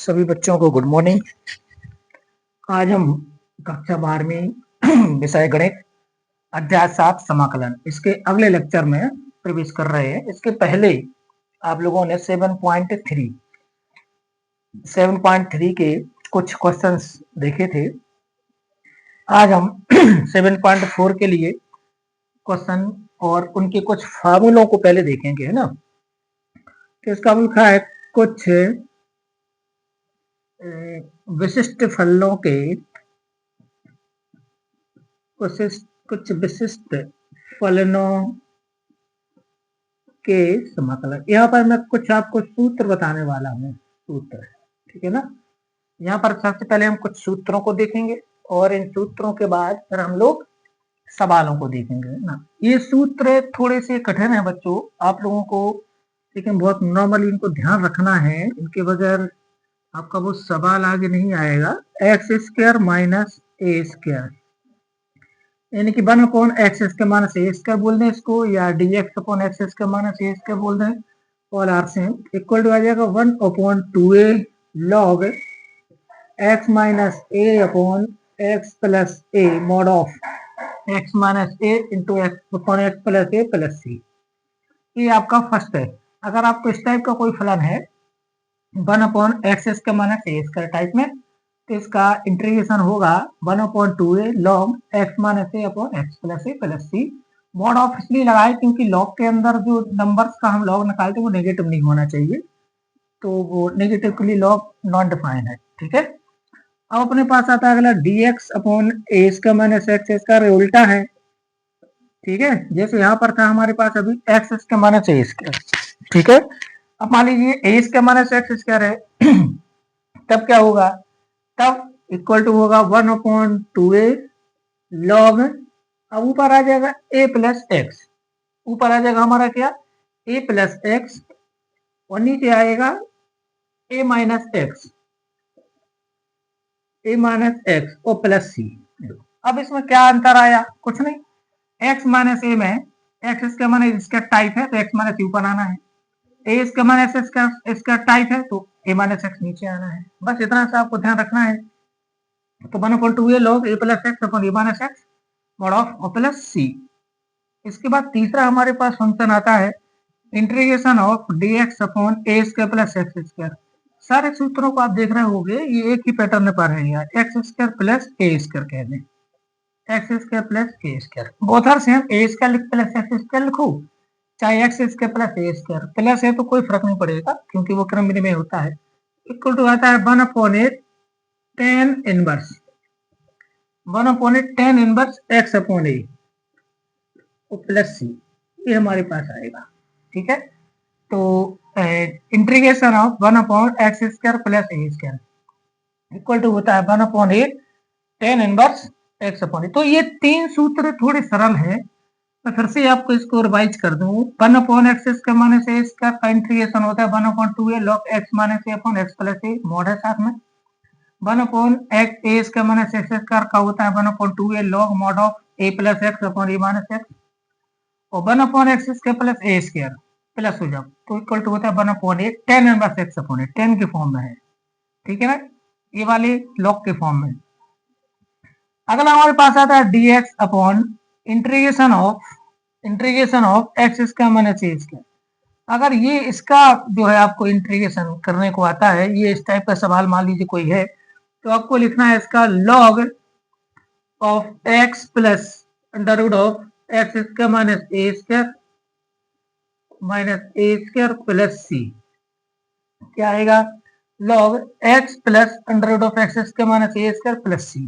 सभी बच्चों को गुड मॉर्निंग। आज हम कक्षा 12वीं विषय गणित अध्याय 7 समाकलन इसके अगले लेक्चर में प्रवेश कर रहे हैं। इसके पहले आप लोगों ने 7.3 के कुछ क्वेश्चंस देखे थे। आज हम 7.4 के लिए क्वेश्चन और उनके कुछ फार्मूलों को पहले देखेंगे, है ना। तो इसका लिखा है कुछ विशिष्ट फलों के कुछ विशिष्ट फलनों के समाकलन। यहाँ पर मैं कुछ आपको सूत्र बताने वाला हूँ। सूत्र, ठीक है ना। यहाँ पर सबसे पहले हम कुछ सूत्रों को देखेंगे और इन सूत्रों के बाद फिर हम लोग सवालों को देखेंगे, है ना। ये सूत्र थोड़े से कठिन है बच्चों आप लोगों को, लेकिन बहुत नॉर्मली इनको ध्यान रखना है। इनके बगैर आपका वो सवाल आगे नहीं आएगा। X square minus a square यानी कि 1/x square minus a square बोल दें इसको, या dx/x square minus a square बोल दें, all are same. Equal to आ जाएगा 1/2a log x minus a upon x plus a mod of x minus a into x upon x plus a plus c। ये आपका first है। अगर आपको इस टाइप का कोई फलन है 1/x square minus a square type में, तो इसका इंटीग्रेशन होगा 1/2a log x minus a upon x plus a plus c. Mod of इसलिए लगाए क्योंकि लॉग के अंदर जो नंबर्स का हम लॉग निकालते हैं वो नेगेटिव नहीं होना चाहिए, तो वो नेगेटिव के लिए लॉग नॉन डिफाइन है, ठीक है। अब अपने पास आता है अगला dx upon a square minus x square, उल्टा है, ठीक है। जैसे यहाँ पर था हमारे पास अभी x square minus a square, ठीक है। अब मान लीजिए ए स्क्वायर माइनस एक्स स्क्वायर है तब क्या होगा, तब इक्वल टू होगा 1/2a log, अब ऊपर आ जाएगा a प्लस एक्स, ऊपर आ जाएगा हमारा क्या a प्लस एक्स, और नीचे आएगा a माइनस एक्स और प्लस सी। अब इसमें क्या अंतर आया, कुछ नहीं। x माइनस ए में एक्स इसका माने इसका टाइप है तो x माइनस ऊपर आना है, ए इसका माइनस इसका टाइप है तो a माइनस एक्स नीचे आना है। बस इतना सा आपको ध्यान रखना है। तो 1/2a log a plus x upon a minus x mod of plus c. इसके बाद तीसरा हमारे पास फंक्शन आता है integration of dx upon a square plus x square. सारे सूत्रों को आप देख रहे होंगे ये एक ही पैटर्न पर है यार, x square plus a square कह दें, x square plus a square, both are same. A square plus x square लिखो, चाहे x square plus a square, plus है तो कोई फर्क नहीं पड़ेगा क्योंकि वो क्रम में होता है। इक्वल टू आता है 1/8 tan inverse 1/8 tan inverse x upon a plus c, ये हमारे पास आएगा, ठीक है। तो integration of 1/x square plus a square equal to होता है 1/8 tan inverse x upon a. तो ये तीन सूत्र थोड़े सरल है, मैं फिर से आपको इसको रिवाइज कर दूं। 1/x square minus a square का इंटीग्रेशन होता है 1/2a log x minus a upon x plus A, mod है साथ में। 1/x ए स्क्वायर माइनस एक्स स्क्वायर का होता है 1/2a log mod of A plus x upon a minus x, और 1/x square plus a square plus हो जाओ तो इक्वल टू होता है 1/8 tan इनवर्स एक्स अपॉन ए, tan के फॉर्म में है, ठीक है ना, ये वाले लॉग के फॉर्म में। अगला हमारे पास आता है dx upon integration of x square minus a square. अगर ये इसका जो है आपको इंटीग्रेशन करने को आता है, ये इस टाइप का सवाल मान लीजिए कोई है, तो आपको लिखना है इसका log of x plus under root of x square minus a square plus c. क्या आएगा, log x plus under root of x square minus a square plus c.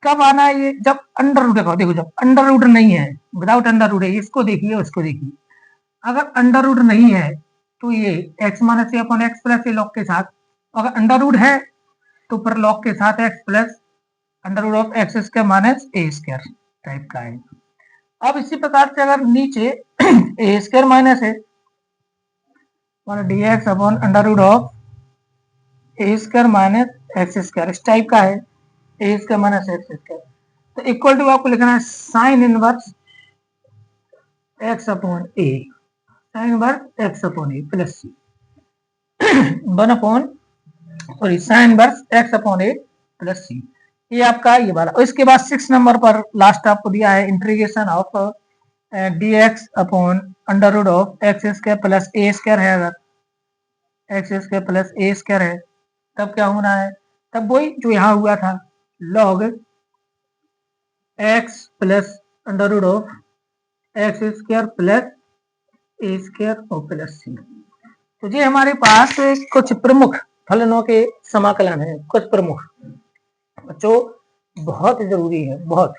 कब आना है ये, जब अंडर रूट है। देखो जब अंडर रूट नहीं है, विदाउट अंडर रूट है, इसको देखिए और इसको देखिए। अगर अंडर रूट नहीं है तो ये x minus a upon x plus A log के साथ, अगर अंडर रूट है तो फिर लॉग के साथ x plus under root of x square minus a square type का है। अब इसी प्रकार से अगर नीचे ए स्क्वायर माइनस है dx upon under root of a square minus x square इस टाइप का है, a square minus x square, तो इक्वल टू आपको लिखना है sine inverse x upon a, sine inverse x upon a plus c 1/8 sorry sine inverse x upon a plus c, ये आपका ये वाला। और इसके बाद 6 नंबर पर लास्ट आपको दिया है integration of d x upon under root of x square plus a square है। अगर x square plus a square है तब क्या होना है, तब वही जो यहाँ हुआ था log x plus under root of x square plus a square और प्लस सी। तो ये हमारे पास कुछ प्रमुख फलनों के समाकलन है, कुछ प्रमुख जो बहुत जरूरी है, बहुत,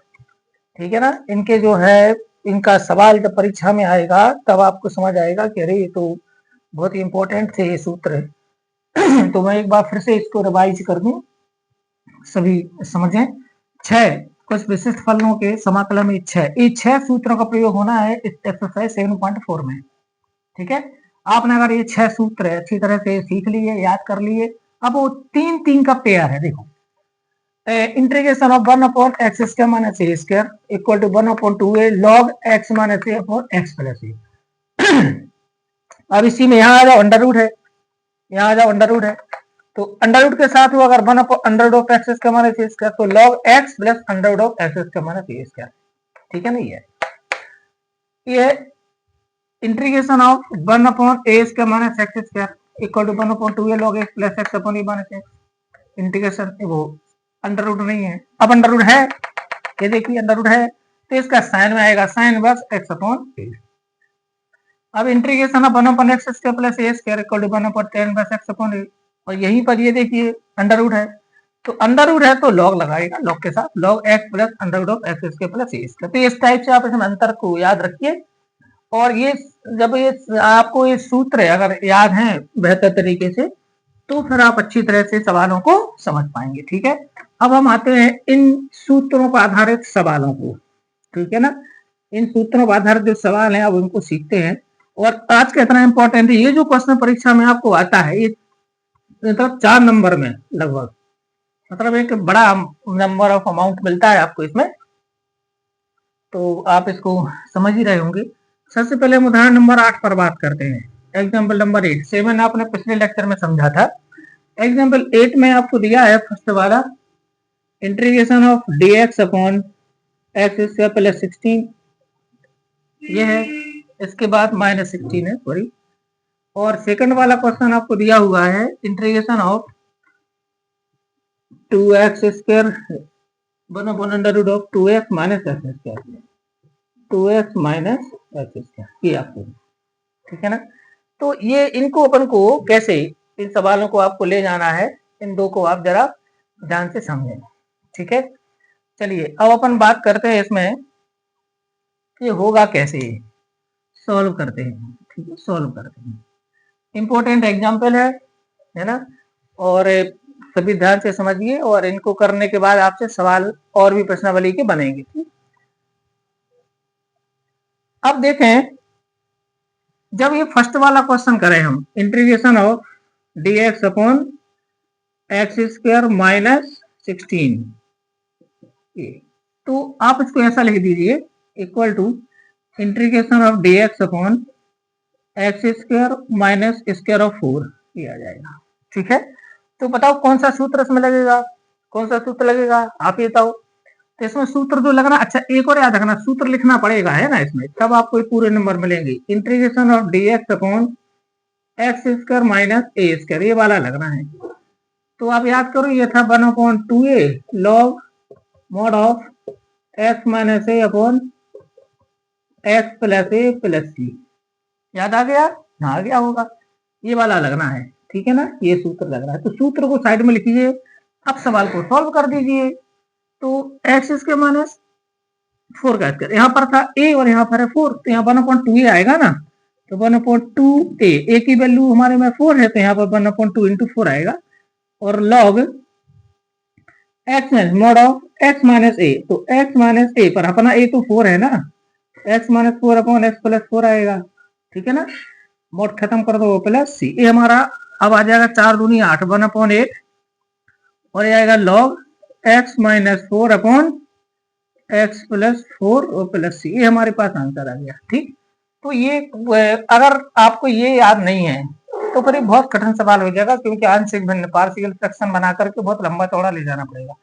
ठीक है ना। इनके जो है इनका सवाल जब परीक्षा में आएगा तब आपको समझ आएगा कि अरे ये तो बहुत ही इंपॉर्टेंट थे ये सूत्र। तो मैं एक बार फिर से इसको रिवाइज कर दूं, सभी समझें। 6 कुछ विशिष्ट फलनों के समाकलन में 6 सूत्रों का प्रयोग होना है इस एक्सरसाइज 7.4 में, ठीक है। आपने अगर ये 6 सूत्र अच्छी तरह से सीख लिए, याद कर लिए, अब वो 3 का पेयर है। देखो integration of 1 upon x square minus a square equal to 1 upon 2a log x minus a upon x plus a. अब इसी में यहाँ आ जाओ अंडर रूट है, यहाँ आ जाओ अंडर रूट है, तो अंडर रूट के साथ वो अगर 1 upon under root of x square minus a square तो log x plus under root of x square minus a square, ठीक है ना। ये integration of 1 upon a square minus x square equal to 1 upon 2a log x plus x upon a minus x. Integration वो under root नहीं है, अब under root है, ये देखिए अंडर रूट है तो इसका साइन में आएगा sine inverse x upon a. अब integration of 1 upon x square plus a square equal to 1 upon tan inverse x upon a, और यहीं पर ये देखिए अंडर रूट है, तो अंडर रूट है तो लॉग लगाएगा, लॉग के साथ log x plus under root of x square plus a square. तो इस टाइप से आप इसमें अंतर को याद रखिए, और ये जब ये आपको ये सूत्र अगर याद है बेहतर तरीके से तो फिर आप अच्छी तरह से सवालों को समझ पाएंगे, ठीक है। अब हम आते हैं इन सूत्रों पर आधारित सवालों को, ठीक है ना। इन सूत्रों पर आधारित जो सवाल हैं अब उनको सीखते हैं। और आज का इतना इंपॉर्टेंट है, ये जो क्वेश्चन परीक्षा में आपको आता है ये मतलब 4 नंबर में लगभग, मतलब एक बड़ा नंबर ऑफ अमाउंट मिलता है आपको इसमें, तो आप इसको समझ ही रहे होंगे। सबसे पहले हम उदाहरण नंबर 8 पर बात करते हैं। एग्जाम्पल नंबर 8, 7 आपने पिछले लेक्चर में समझा था। एग्जाम्पल 8 में आपको दिया है फर्स्ट वाला integration of d x upon x square plus 16, ये है। इसके बाद माइनस 16 है सॉरी। और सेकंड वाला क्वेश्चन आपको दिया हुआ है integration of 2x square 1 upon under root of 2x minus x square, 2x minus x square, ये आपको, ठीक है ना। तो ये इनको अपन को कैसे, इन सवालों को आपको ले जाना है, इन दो को आप जरा ध्यान से समझें, ठीक है। चलिए अब अपन बात करते हैं इसमें ये होगा कैसे, सॉल्व करते हैं, ठीक है, सॉल्व करते हैं। इंपॉर्टेंट एग्जाम्पल है ना, और सभी ध्यान से समझिए, और इनको करने के बाद आपसे सवाल और भी प्रश्नावली के बनेंगे, ठीक। अब देखें जब ये फर्स्ट वाला क्वेश्चन करें हम integration of d x upon x square minus 16, तो आप इसको ऐसा लिख दीजिए equal to integration of d x upon x square minus square of 4, ये आ जाएगा, ठीक है। तो बताओ कौन सा सूत्र इसमें लगेगा, कौन सा सूत्र लगेगा आप ये बताओ। तो इसमें सूत्र जो लगना, अच्छा एक और याद रखना, सूत्र लिखना पड़ेगा है ना इसमें, तब आपको पूरे नंबर मिलेंगे। Integration of d x upon x square minus a square, ये वाला लगना है। तो आप याद करो ये था 1 upon 2a log mod of x minus a upon x plus a plus c, याद आ गया ना, आ गया होगा, ये वाला लगना है, ठीक है ना, ये सूत्र लग रहा है। तो सूत्र को साइड में लिखिए, अब सवाल को सॉल्व कर दीजिए। तो एक्स स्क्वायर माइनस 4 का स्क्वायर, यहाँ पर था a और यहाँ पर है 4, तो यहाँ 1/2a आएगा ना, तो 1/2a, a की वैल्यू हमारे में 4 है तो यहाँ पर 1/2 इंटू 4 आएगा, और log x minus mod of x minus a, तो एक्स माइनस ए पर अपना a तो 4 है ना, x minus 4 upon x plus 4 आएगा, ठीक है ना। मोड खत्म कर दो प्लस सी, ये हमारा अब आ जाएगा 4 दूनी 8 1/8, और ये आएगा log x minus 4 upon x plus 4 और प्लस सी, ये हमारे पास आंसर आ गया, ठीक। तो ये अगर आपको ये याद नहीं है तो फिर बहुत कठिन सवाल हो जाएगा, क्योंकि आंशिक भिन्न पार्शियल फ्रैक्शन बना करके बहुत लंबा चौड़ा ले जाना पड़ेगा।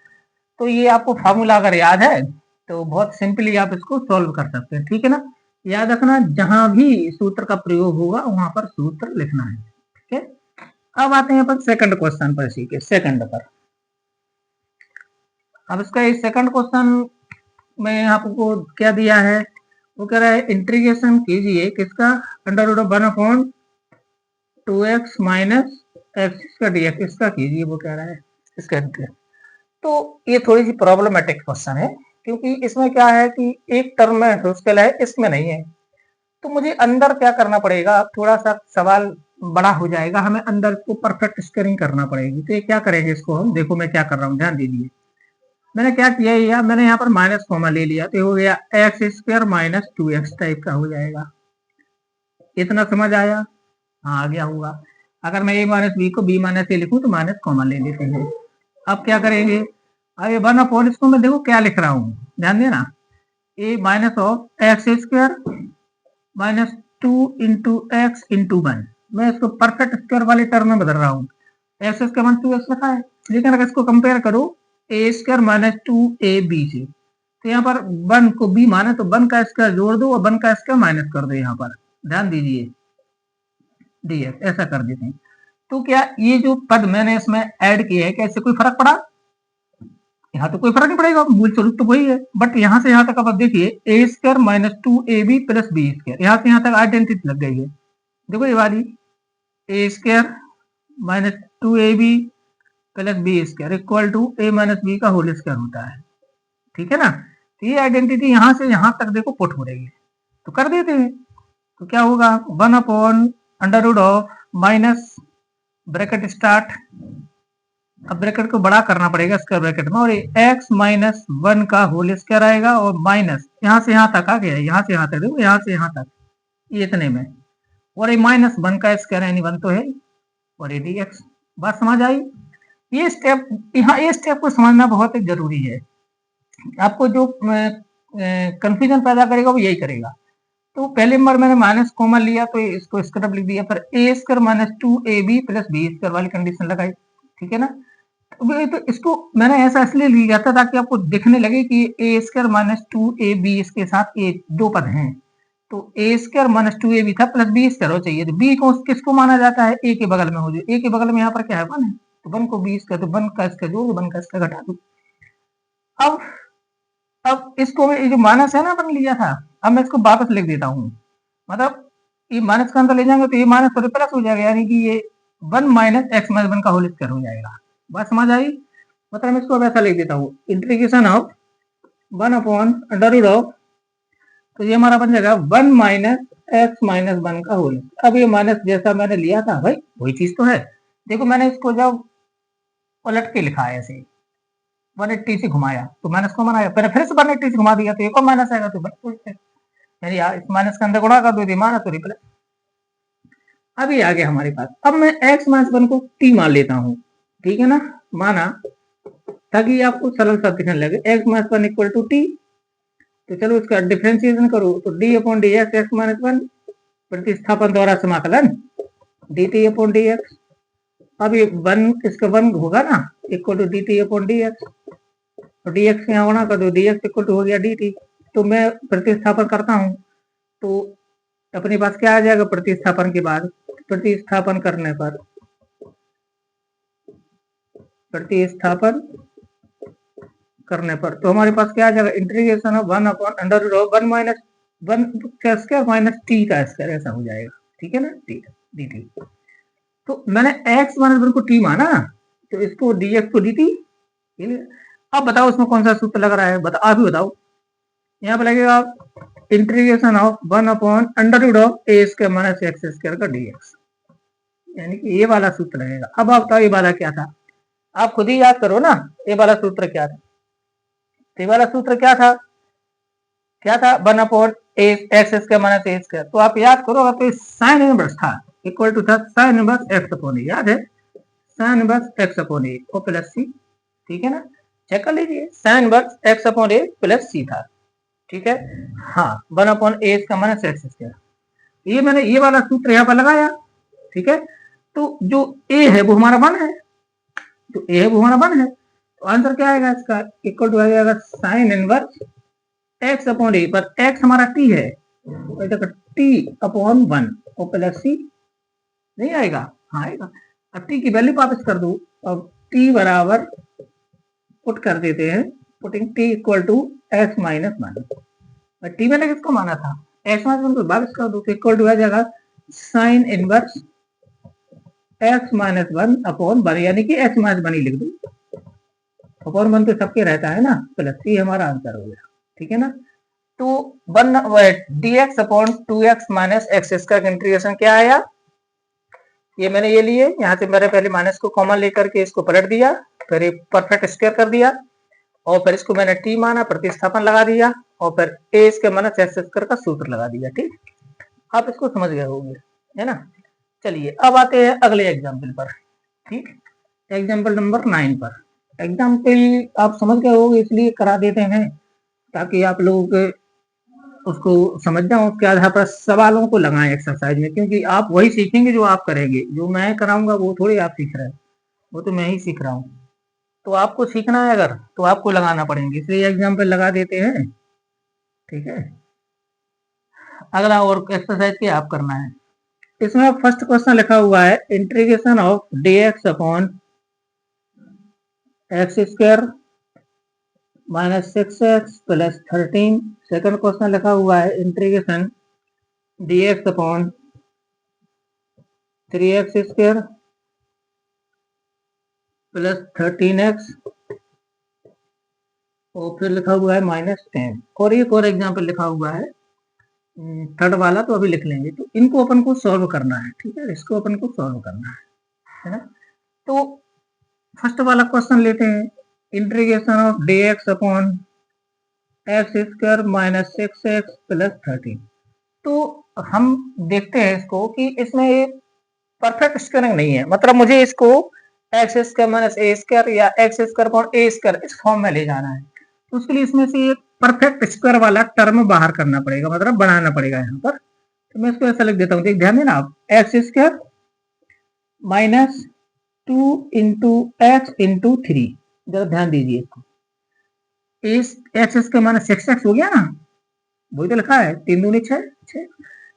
तो ये आपको फार्मूला अगर याद है तो बहुत सिंपली आप इसको सॉल्व कर सकते हैं, ठीक है ना। याद रखना, जहां भी सूत्र का प्रयोग होगा वहां पर सूत्र लिखना है, ठीक है। अब आते हैं अपन सेकंड क्वेश्चन पर, इसी के सेकंड पर। अब इसका ये सेकंड क्वेश्चन में आपको क्या दिया है, वो कह रहा है इंटीग्रेशन कीजिए किसका, under root of 1/2x minus x का dx, इसका कीजिए, वो कह रहा है इसका। तो ये थोड़ी सी प्रॉब्लमेटिक क्वेश्चन है, क्योंकि इसमें क्या है कि एक टर्म में मुश्किल है, इसमें नहीं है। तो मुझे अंदर क्या करना पड़ेगा, थोड़ा सा सवाल बड़ा हो जाएगा, हमें अंदर को परफेक्ट स्क्रीनिंग करना पड़ेगी। तो ये क्या करेंगे इसको हम, देखो मैं क्या कर रहा हूँ, ध्यान दीजिए। मैंने क्या किया, या मैंने यहाँ पर माइनस कॉमा ले लिया, तो हो गया x square minus 2x type का हो जाएगा। इतना समझ आया? हाँ, आ गया होगा। अगर मैं a माइनस बी को b माइनस ए लिखूं तो माइनस कॉमा ले लेते हैं। अब क्या करेंगे, अब ये 1/4 इसको मैं देखो क्या लिख रहा हूँ, ध्यान देना, a minus of x square minus 2 into x into 1। मैं इसको परफेक्ट स्क्वायर वाले टर्म में बदल रहा हूँ। एक्स स्क्वायर माइनस 2x लिखा है, लेकिन अगर इसको कंपेयर करो a स्क्वायर माइनस 2ab से, तो यहाँ पर 1 को b माने तो 1 का स्क्वायर जोड़ दो और 1 का स्क्वायर माइनस कर दो। यहाँ पर ध्यान दीजिए, dx ऐसा कर देते हैं। तो क्या ये जो पद मैंने इसमें ऐड किए हैं, क्या इससे कोई फर्क पड़ा? यहाँ तो कोई फर्क नहीं पड़ेगा, मूल स्वरूप तो वही है। बट यहाँ से यहाँ तक अब देखिए, a square minus 2ab plus b square, यहाँ से यहाँ तक आइडेंटिटी लग गई है। देखो ये वाली a square minus 2ab plus b square equal to a minus b का होल स्क्वायर होता है, ठीक है ना। तो ये आइडेंटिटी यहाँ से यहाँ तक देखो पुट हो रही है, तो कर देते हैं। तो क्या होगा, 1 under root of minus bracket start, अब ब्रैकेट को बड़ा करना पड़ेगा स्क्वायर ब्रैकेट में, और x माइनस 1 का होल स्क्वायर आएगा, और माइनस यहाँ से यहाँ तक आ गया, यहाँ से यहाँ तक देखो, यहाँ से यहाँ तक ये इतने में, और ये माइनस 1 का स्क्वायर यानी 1 तो है, और ये dx। बात समझ आई? ये स्टेप, यहाँ ये स्टेप को समझना बहुत जरूरी है। आपको जो कंफ्यूजन पैदा करेगा वो यही करेगा। तो पहले नंबर मैंने माइनस कॉमन लिया, तो इसको स्क्वायर लिख दिया, फिर a square minus 2ab plus b square वाली कंडीशन लगाई, ठीक है ना। तो इसको मैंने ऐसा इसलिए लिया था ताकि आपको दिखने लगे कि a स्क्वायर माइनस 2ab इसके साथ ये दो पद हैं, तो a स्क्वायर माइनस 2ab था प्लस b स्क्वायर हो चाहिए। तो b को किसको माना जाता है, a के बगल में हो, जो a के बगल में यहाँ पर क्या है 1 है, तो 1 को b स्क्वायर, तो 1 का स्क्वायर जोड़ दो, 1 का स्क्वायर घटा दो। अब इसको ये जो माइनस है ना अपन लिया था, अब मैं इसको वापस लिख देता हूँ, मतलब ये माइनस का अंदर ले जाएंगे तो ये माइनस और प्लस हो जाएगा, यानी कि ये 1 माइनस एक्स माइनस 1 का होल स्क्वायर हो जाएगा। बात समझ आई? मतलब मैं इसको वैसा लिख देता हूँ, integration of 1 upon under root of, तो ये हमारा बन जाएगा 1 माइनस एक्स माइनस 1 का होल। अब ये माइनस जैसा मैंने लिया था भाई वही चीज तो है। देखो मैंने इसको जब उलट के लिखा है ऐसे 180 से घुमाया तो माइनस कॉमन आया, फिर से 180 से घुमा दिया तो एक और माइनस आएगा, तो यानी यार इस माइनस के अंदर गुणा कर दो, माइनस तो प्लस। अब ये आ गया हमारे पास। अब मैं x माइनस 1 को t मान लेता हूँ, ठीक है ना, माना, ताकि आपको सरल सा दिखने लगे। x minus 1 equal to t, तो चलो इसका डिफरेंशिएशन करो, तो d upon d x x minus 1 प्रतिस्थापन द्वारा समाकलन dt अपॉन डी एक्स। अब ये 1 इसका 1 होगा ना, equal to dt upon d x, तो डी एक्स यहाँ गुणा कर दो, डी एक्स इक्वल टू हो गया dt। तो मैं प्रतिस्थापन करता हूँ तो अपने पास क्या आ जाएगा, प्रतिस्थापन के बाद, प्रतिस्थापन करने पर, प्रतिस्थापन करने पर तो हमारे पास क्या आ जाएगा, integration of 1 upon under root of 1 minus 1 का स्क्वायर माइनस t का स्क्वायर, ऐसा हो जाएगा, ठीक है ना, t dt। तो मैंने x माइनस 1 को t माना, तो इसको dx को dt। अब बताओ उसमें कौन सा सूत्र लग रहा है, आप ही बताओ। यहाँ पर लगेगा integration of 1 upon under root of a square minus x square का dx, यानी कि ये वाला सूत्र लगेगा। अब आप बताओ ये वाला क्या था, आप खुद ही याद करो ना, ये वाला सूत्र क्या था। तो ये वाला सूत्र क्या था, 1 upon x square minus a square. तो आप याद करो, तो साइन इनवर्स था, इक्वल टू था साइन इनवर्स एक्स अपॉन ए, याद है, sine inverse x upon a और प्लस सी, ठीक है ना, चेक कर लीजिए, sign inverse x upon a plus सी था, ठीक है। हाँ, 1 अपॉन ए का माइनस एक्स स्क्वायर, ये मैंने ये वाला सूत्र यहाँ पर लगाया, ठीक है। तो जो ए है वो हमारा 1 है, जो ए है वो हमारा 1 है, तो आंसर क्या आएगा इसका, इक्वल टू आ जाएगा साइन इनवर्स एक्स अपॉन ए, पर एक्स हमारा टी है, तो टी अपॉन 1 और प्लस सी नहीं आएगा, हाँ आएगा। अब टी की वैल्यू वापस कर दो, अब टी बराबर पुट कर देते हैं, putting t equal to x minus 1, t मैंने किसको माना था, एक्स माइनस 1 को वापस कर दो, तो इक्वल टू आ जाएगा sign inverse x minus 1 upon 1, यानी कि एक्स माइनस 1 ही लिख दो, अपॉन 1 तो सबके रहता है ना, प्लस सी हमारा आंसर हो गया, ठीक है ना। तो 1 dx upon 2x minus x square का इंटीग्रेशन क्या आया, ये मैंने ये लिए, यहाँ से मैंने पहले माइनस को कॉमन लेकर के इसको पलट दिया, फिर ये परफेक्ट स्क्वायर कर दिया, और फिर इसको मैंने टी माना, प्रतिस्थापन लगा दिया, और फिर ए इसके माइनस एक्स स्क्वायर का सूत्र लगा दिया, ठीक, आप इसको समझ गए होंगे, है ना। चलिए अब आते हैं अगले एग्जाम्पल पर, ठीक, एग्जाम्पल नंबर 9 पर। एग्जाम्पल आप समझ गए होंगे इसलिए करा देते हैं ताकि आप लोग उसको समझ जाओ, उसके आधार पर सवालों को लगाएं एक्सरसाइज में, क्योंकि आप वही सीखेंगे जो आप करेंगे, जो मैं कराऊंगा वो थोड़ी आप सीख रहे हैं, वो तो मैं ही सीख रहा हूँ, तो आपको सीखना है अगर तो आपको लगाना पड़ेंगे, इसलिए एग्जाम्पल लगा देते हैं, ठीक है। अगला और एक्सरसाइज क्या आप करना है, इसमें फर्स्ट क्वेश्चन लिखा हुआ है integration of dx upon x square minus 6x plus 13। Second question लिखा हुआ है integration dx upon 3x square plus 13x, और फिर लिखा हुआ है माइनस 10, और एक और एग्जाम्पल लिखा हुआ है थर्ड वाला, तो अभी लिख लेंगे, तो इनको अपन को सॉल्व करना है, ठीक है, इसको अपन को सॉल्व करना है ना। तो फर्स्ट वाला क्वेश्चन लेते हैं, integration of dx upon x square minus 6x plus 13। तो हम देखते हैं इसको कि इसमें ये परफेक्ट स्क्वायरिंग नहीं है, मतलब मुझे इसको x square minus a square या x square upon a square इस फॉर्म में ले जाना है, तो उसके लिए इसमें से एक परफेक्ट स्क्वायर वाला टर्म बाहर करना पड़ेगा, मतलब बनाना पड़ेगा यहाँ पर, तो मैं इसको ऐसा लिख देता हूँ, ध्यान देना आप, x square minus 2 into x into 3, जरा ध्यान दीजिए इसको, एक्स स्क्वायर माइनस 6x हो गया ना, वही तो लिखा है, 3 दूनी 6,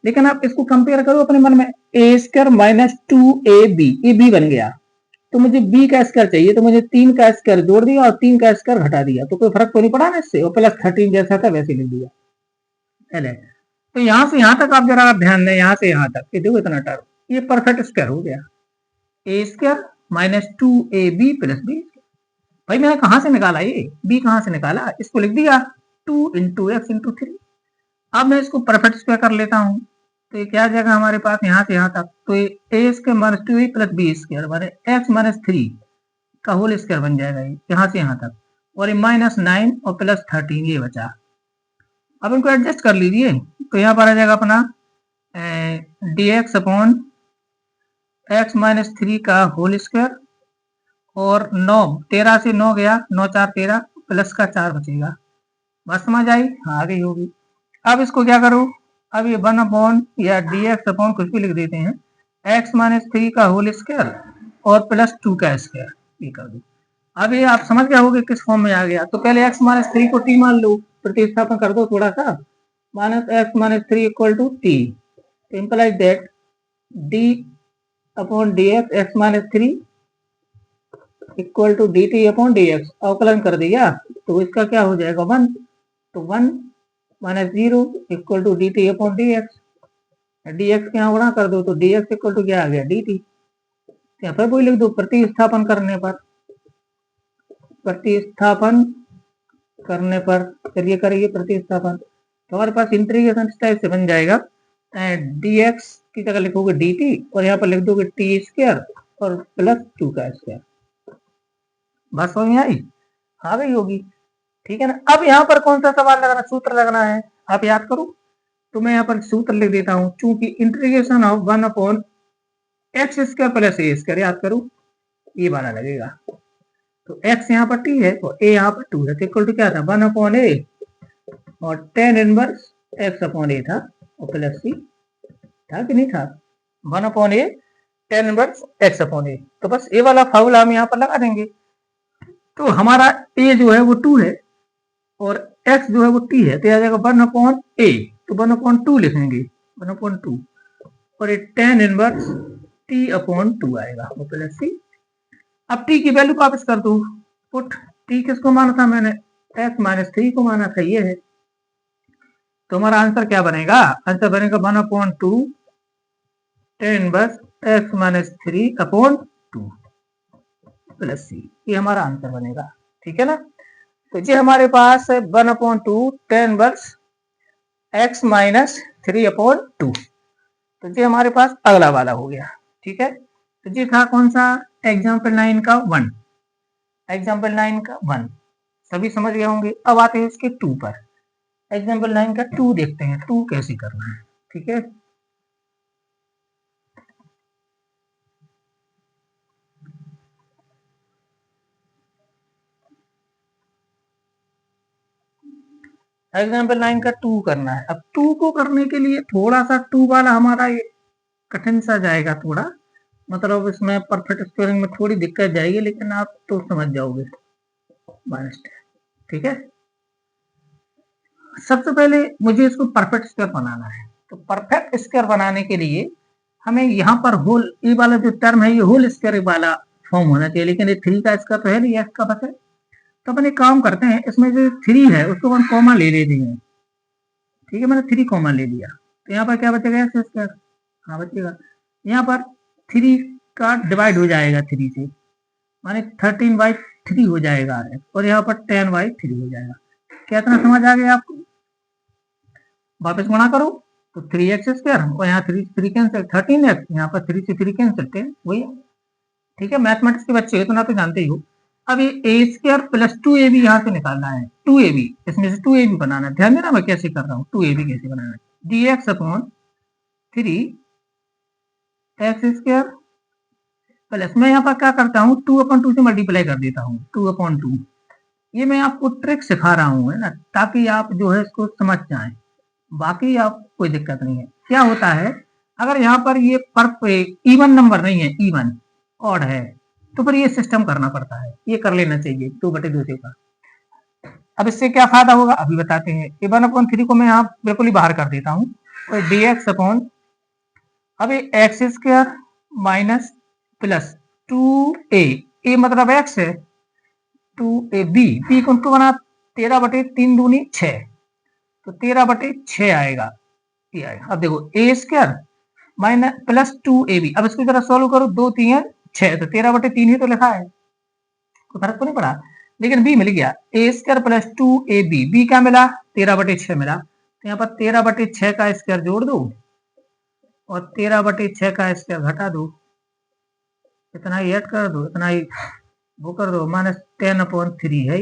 लेकिन आप इसको कंपेयर करो अपने मन में, ए स्क्वायर माइनस 2ab, ये b बन गया, तो मुझे b का स्क्वायर चाहिए, तो मुझे 3 का स्क्वायर जोड़ दिया और 3 का स्क्वायर घटा दिया, तो कोई फर्क तो नहीं पड़ा ना इससे, और प्लस 13 जैसा था वैसे लिख दिया, चले। तो यहाँ से यहाँ तक आप जरा ध्यान दें, यहाँ से यहाँ तक, ये देखो इतना टर्म, ये परफेक्ट स्क्वायर हो गया, a square minus 2ab plus b। भाई मैंने कहाँ से निकाला, ये b कहाँ से निकाला, इसको लिख दिया 2 इंटू एक्स इंटू 3। अब मैं इसको परफेक्ट स्क्वायर कर लेता हूँ, तो ये क्या जाएगा हमारे पास यहाँ से यहाँ तक, तो ये a square minus 2a plus b square माने एक्स माइनस 3 का होल स्क्वायर बन जाएगा, ये यहाँ से यहाँ तक, और ये माइनस 9 और प्लस 13 ये बचा। अब इनको एडजस्ट कर लीजिए, तो यहाँ पर आ जाएगा अपना dx अपॉन एक्स माइनस 3 का होल स्क्वायर, और 9 13 से 9 गया, 9 4 13 प्लस का 4 बचेगा, बात समझ आई, हाँ आ गई होगी। अब इसको क्या करो, अब ये 1 अपॉन या dx अपॉन कुछ भी लिख देते हैं, x माइनस 3 का होल स्क्वायर और प्लस 2 का स्क्वायर, ये कर दो। अब ये आप समझ गए होगे किस फॉर्म में आ गया, तो पहले x माइनस 3 को t मान लो, प्रतिस्थापन कर दो थोड़ा सा, minus x minus 3 equal to t, implies that d upon dx x minus 3 equal to dt upon dx, अवकलन कर दिया तो इसका क्या हो जाएगा 1, तो 1 minus 0 equal to dt upon dx, dx के यहाँ गुणा कर दो तो dx इक्वल टू क्या आ गया dt, यहाँ पर वही लिख दो, प्रतिस्थापन करने चलिए करिए प्रतिस्थापन, तो हमारे पास इंटीग्रेशन इस टाइप से बन जाएगा, dx की जगह लिखोगे dt और यहाँ पर लिख दोगे टी स्क्वायर और प्लस 2 का स्क्वायर, बस समझ में आई, आ गई होगी, ठीक है ना। अब यहाँ पर कौन सा सवाल लगाना, सूत्र लगना है, आप याद करो, तो मैं यहाँ पर सूत्र लिख देता हूँ, चूंकि integration of 1 upon x square plus a square, याद करो ये वाला लगेगा, तो x यहाँ पर t है और a यहाँ पर 2 है, तो इक्वल टू क्या था 1 अपॉन ए और tan इनवर्स x अपॉन ए था और प्लस c था कि नहीं था, 1 upon A ten inverse x upon a. तो बस ए वाला फार्मूला हम यहाँ पर लगा देंगे। तो हमारा ए जो है वो 2 है और एक्स जो है वो टी है, तो आ जाएगा 1 अपॉन ए, तो 1 अपॉन 2 लिखेंगे, 1 अपॉन 2 और ये टेन इनवर्स टी अपॉन 2 आएगा वो प्लस सी। अब टी की वैल्यू वापस कर दो, पुट टी किसको माना था मैंने, एक्स माइनस 3 को माना था, ये है। तो हमारा आंसर क्या बनेगा, आंसर बनेगा 1 upon 2 tan inverse x minus 3 upon 2 plus c, ये हमारा आंसर बनेगा। ठीक है ना। तो ये हमारे पास है 1 upon 2 tan inverse x minus 3 upon 2। तो ये हमारे पास अगला वाला हो गया। ठीक है। तो ये था कौन सा, एग्जाम्पल 9 का 1, एग्जाम्पल 9 का 1 सभी समझ गए होंगे। अब आते हैं इसके 2 पर, एग्जाम्पल 9 का 2 देखते हैं, 2 कैसे करना है। ठीक है। एग्जाम्पल 9 का 2 करना है। अब 2 को करने के लिए थोड़ा सा 2 वाला हमारा ये कठिन सा जाएगा थोड़ा, मतलब इसमें परफेक्ट स्क्वायरिंग में थोड़ी दिक्कत जाएगी, लेकिन आप तो समझ जाओगे माइनस। ठीक है। सबसे पहले मुझे इसको परफेक्ट स्क्वायर बनाना है। तो परफेक्ट स्क्वायर बनाने के लिए हमें यहाँ पर होल, ये वाला जो टर्म है ये होल स्क्वायर वाला फॉर्म होना चाहिए, लेकिन ये 3 का स्क्वायर तो है नहीं, एक्स का बस है। तो अपन एक काम करते हैं, इसमें जो 3 है उसको हम कॉमन ले लेते हैं। ठीक है, मैंने 3 कॉमन ले लिया, तो यहाँ पर क्या बचेगा, एक्स स्क्वायर। हाँ बचेगा। यहाँ पर 3 का डिवाइड हो जाएगा 3 से, माने 13/3 हो जाएगा, और यहाँ पर 10/3 हो जाएगा। क्या इतना समझ आ गया आपको। वापस गुणा करो तो 3x स्क्वायर, और यहाँ 3 से 3 कैंसिल, 13x, यहाँ पर 3 से 3 कैंसिल, 10 वही। ठीक है, मैथमेटिक्स के बच्चे हो तो ना तो जानते ही हो। अब ये ए स्क्वायर प्लस 2ab यहाँ से निकालना है, 2ab, इसमें से 2ab बनाना है। ध्यान देना मैं कैसे कर रहा हूँ, 2ab कैसे बनाना है, dx अपॉन 3x² प्लस, मैं यहाँ पर क्या करता हूँ 2/2 से मल्टीप्लाई कर देता हूँ, 2/2। ये मैं आपको ट्रिक सिखा रहा हूँ, है ना, ताकि आप जो है इसको समझ जाएं, बाकी आप कोई दिक्कत नहीं है। क्या होता है, अगर यहाँ पर ये पर इवन नंबर नहीं है, इवन ऑड है, तो फिर ये सिस्टम करना पड़ता है, ये कर लेना चाहिए 2/2 से का। अब इससे क्या फायदा होगा अभी बताते हैं। ए 1/3 को मैं यहाँ बिल्कुल ही बाहर कर देता हूँ, और dx अपॉन, अब x² माइनस प्लस 2a, ए मतलब x है, 2ab, b को बना 13/3 दूनी 6, तो 13/6 आएगा, ये आएगा। अब देखो a² माइनस प्लस 2ab, अब इसको जरा सॉल्व करो, 2 3 6, तो 13/3 ही तो लिखा है, तो फर्क तो नहीं पड़ा, लेकिन b मिल गया, a² प्लस 2ab, b क्या मिला, 13/6 मिला। तो यहाँ पर 13/6 का स्क्वायर जोड़ दो और 13/6 का स्क्वायर घटा दो, इतना ही ऐड कर दो, इतना ही वो कर दो, -10/3 है,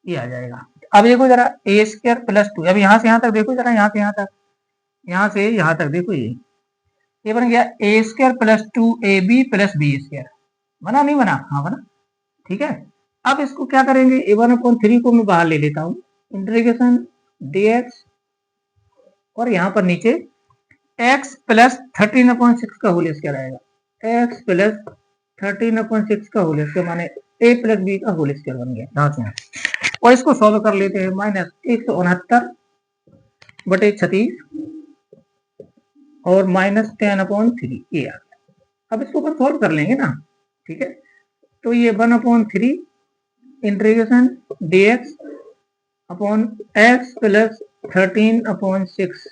ये आ जाएगा। अब देखो जरा a² प्लस 2, अब यहाँ से यहाँ तक देखो जरा, यहाँ से यहाँ तक, यहाँ से यहाँ तक देखो, ये बन गया a² plus 2ab plus b²। बना नहीं बना, हाँ बना। ठीक है। अब इसको क्या करेंगे, a1/3 को मैं बाहर ले लेता हूँ, इंटीग्रेशन dx, और यहाँ पर नीचे x प्लस 13/6 का होल स्क्वायर आएगा, x प्लस 13/6 का होल स्क्वायर, माने a प्लस b का होल स्क्वायर बन गया यहाँ से यहाँ। और इसको सॉल्व कर लेते हैं, -169/36 और -10/3, ये आ गया। अब इसको अपन सॉल्व कर लेंगे ना। ठीक है, तो ये 1/3 integration dx upon x plus 13/6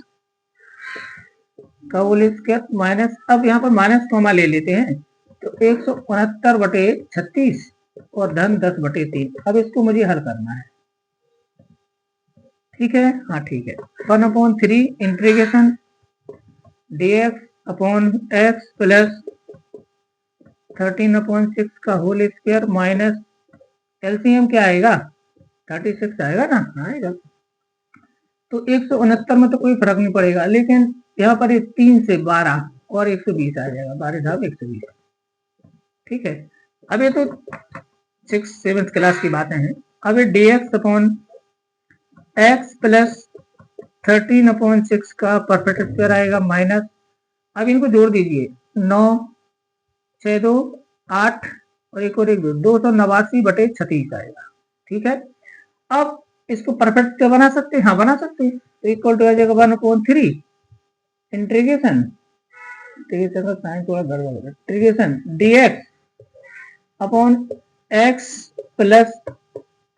का होल स्क्वायर माइनस, अब यहाँ पर माइनस कॉमा ले लेते हैं, तो 169/36 और धन 10/3। अब इसको मुझे हल करना है। ठीक है, हाँ ठीक है, 1/3 integration dx upon x plus 13/6 का होल स्क्वायर माइनस एलसीएम क्या आएगा, 36 आएगा ना, आएगा। तो 169 में तो कोई फर्क नहीं पड़ेगा, लेकिन यहाँ पर 3 से 12 और 120 आ जाएगा, 12 120। ठीक है, अब ये तो 6th-7th क्लास की बातें हैं। अब ये dx अपॉन x प्लस 13/6 का परफेक्ट स्क्वायर आएगा माइनस, अब इनको जोड़ दीजिए, 9 6 2 8 और एक और एक 289/36 आएगा। ठीक है, अब इसको परफेक्ट क्या बना सकते हैं? हाँ बना सकते हैं। तो इक्वल टू आ जाएगा 1/3 इंटीग्रेशन, इंटीग्रेशन का साइन थोड़ा गड़बड़ है, integration dx upon x plus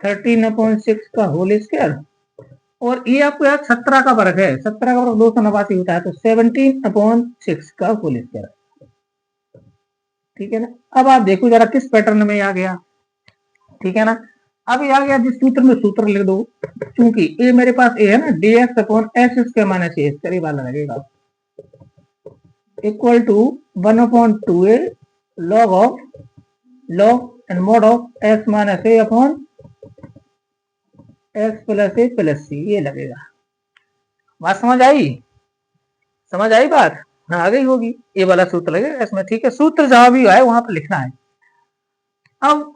13/6 का होल स्क्वायर। और ये आपको यार 17 का वर्ग है, 17 का वर्ग 289 होता है, तो 17/6 का होल स्क्वायर। ठीक है ना, अब आप देखो जरा किस पैटर्न में आ गया। ठीक है ना, अब ये आ गया जिस सूत्र में, सूत्र लिख दो, क्योंकि ये मेरे पास ए है ना, dx upon x square minus a करीब वाला लगेगा, equal to 1/2a log of log and mod of x minus a upon x plus a plus c, ये लगेगा। बात समझ आई? समझ आई बात? हाँ आ गई होगी, ये वाला सूत्र लगेगा इसमें। ठीक है, सूत्र जहां भी आए वहां पर लिखना है। अब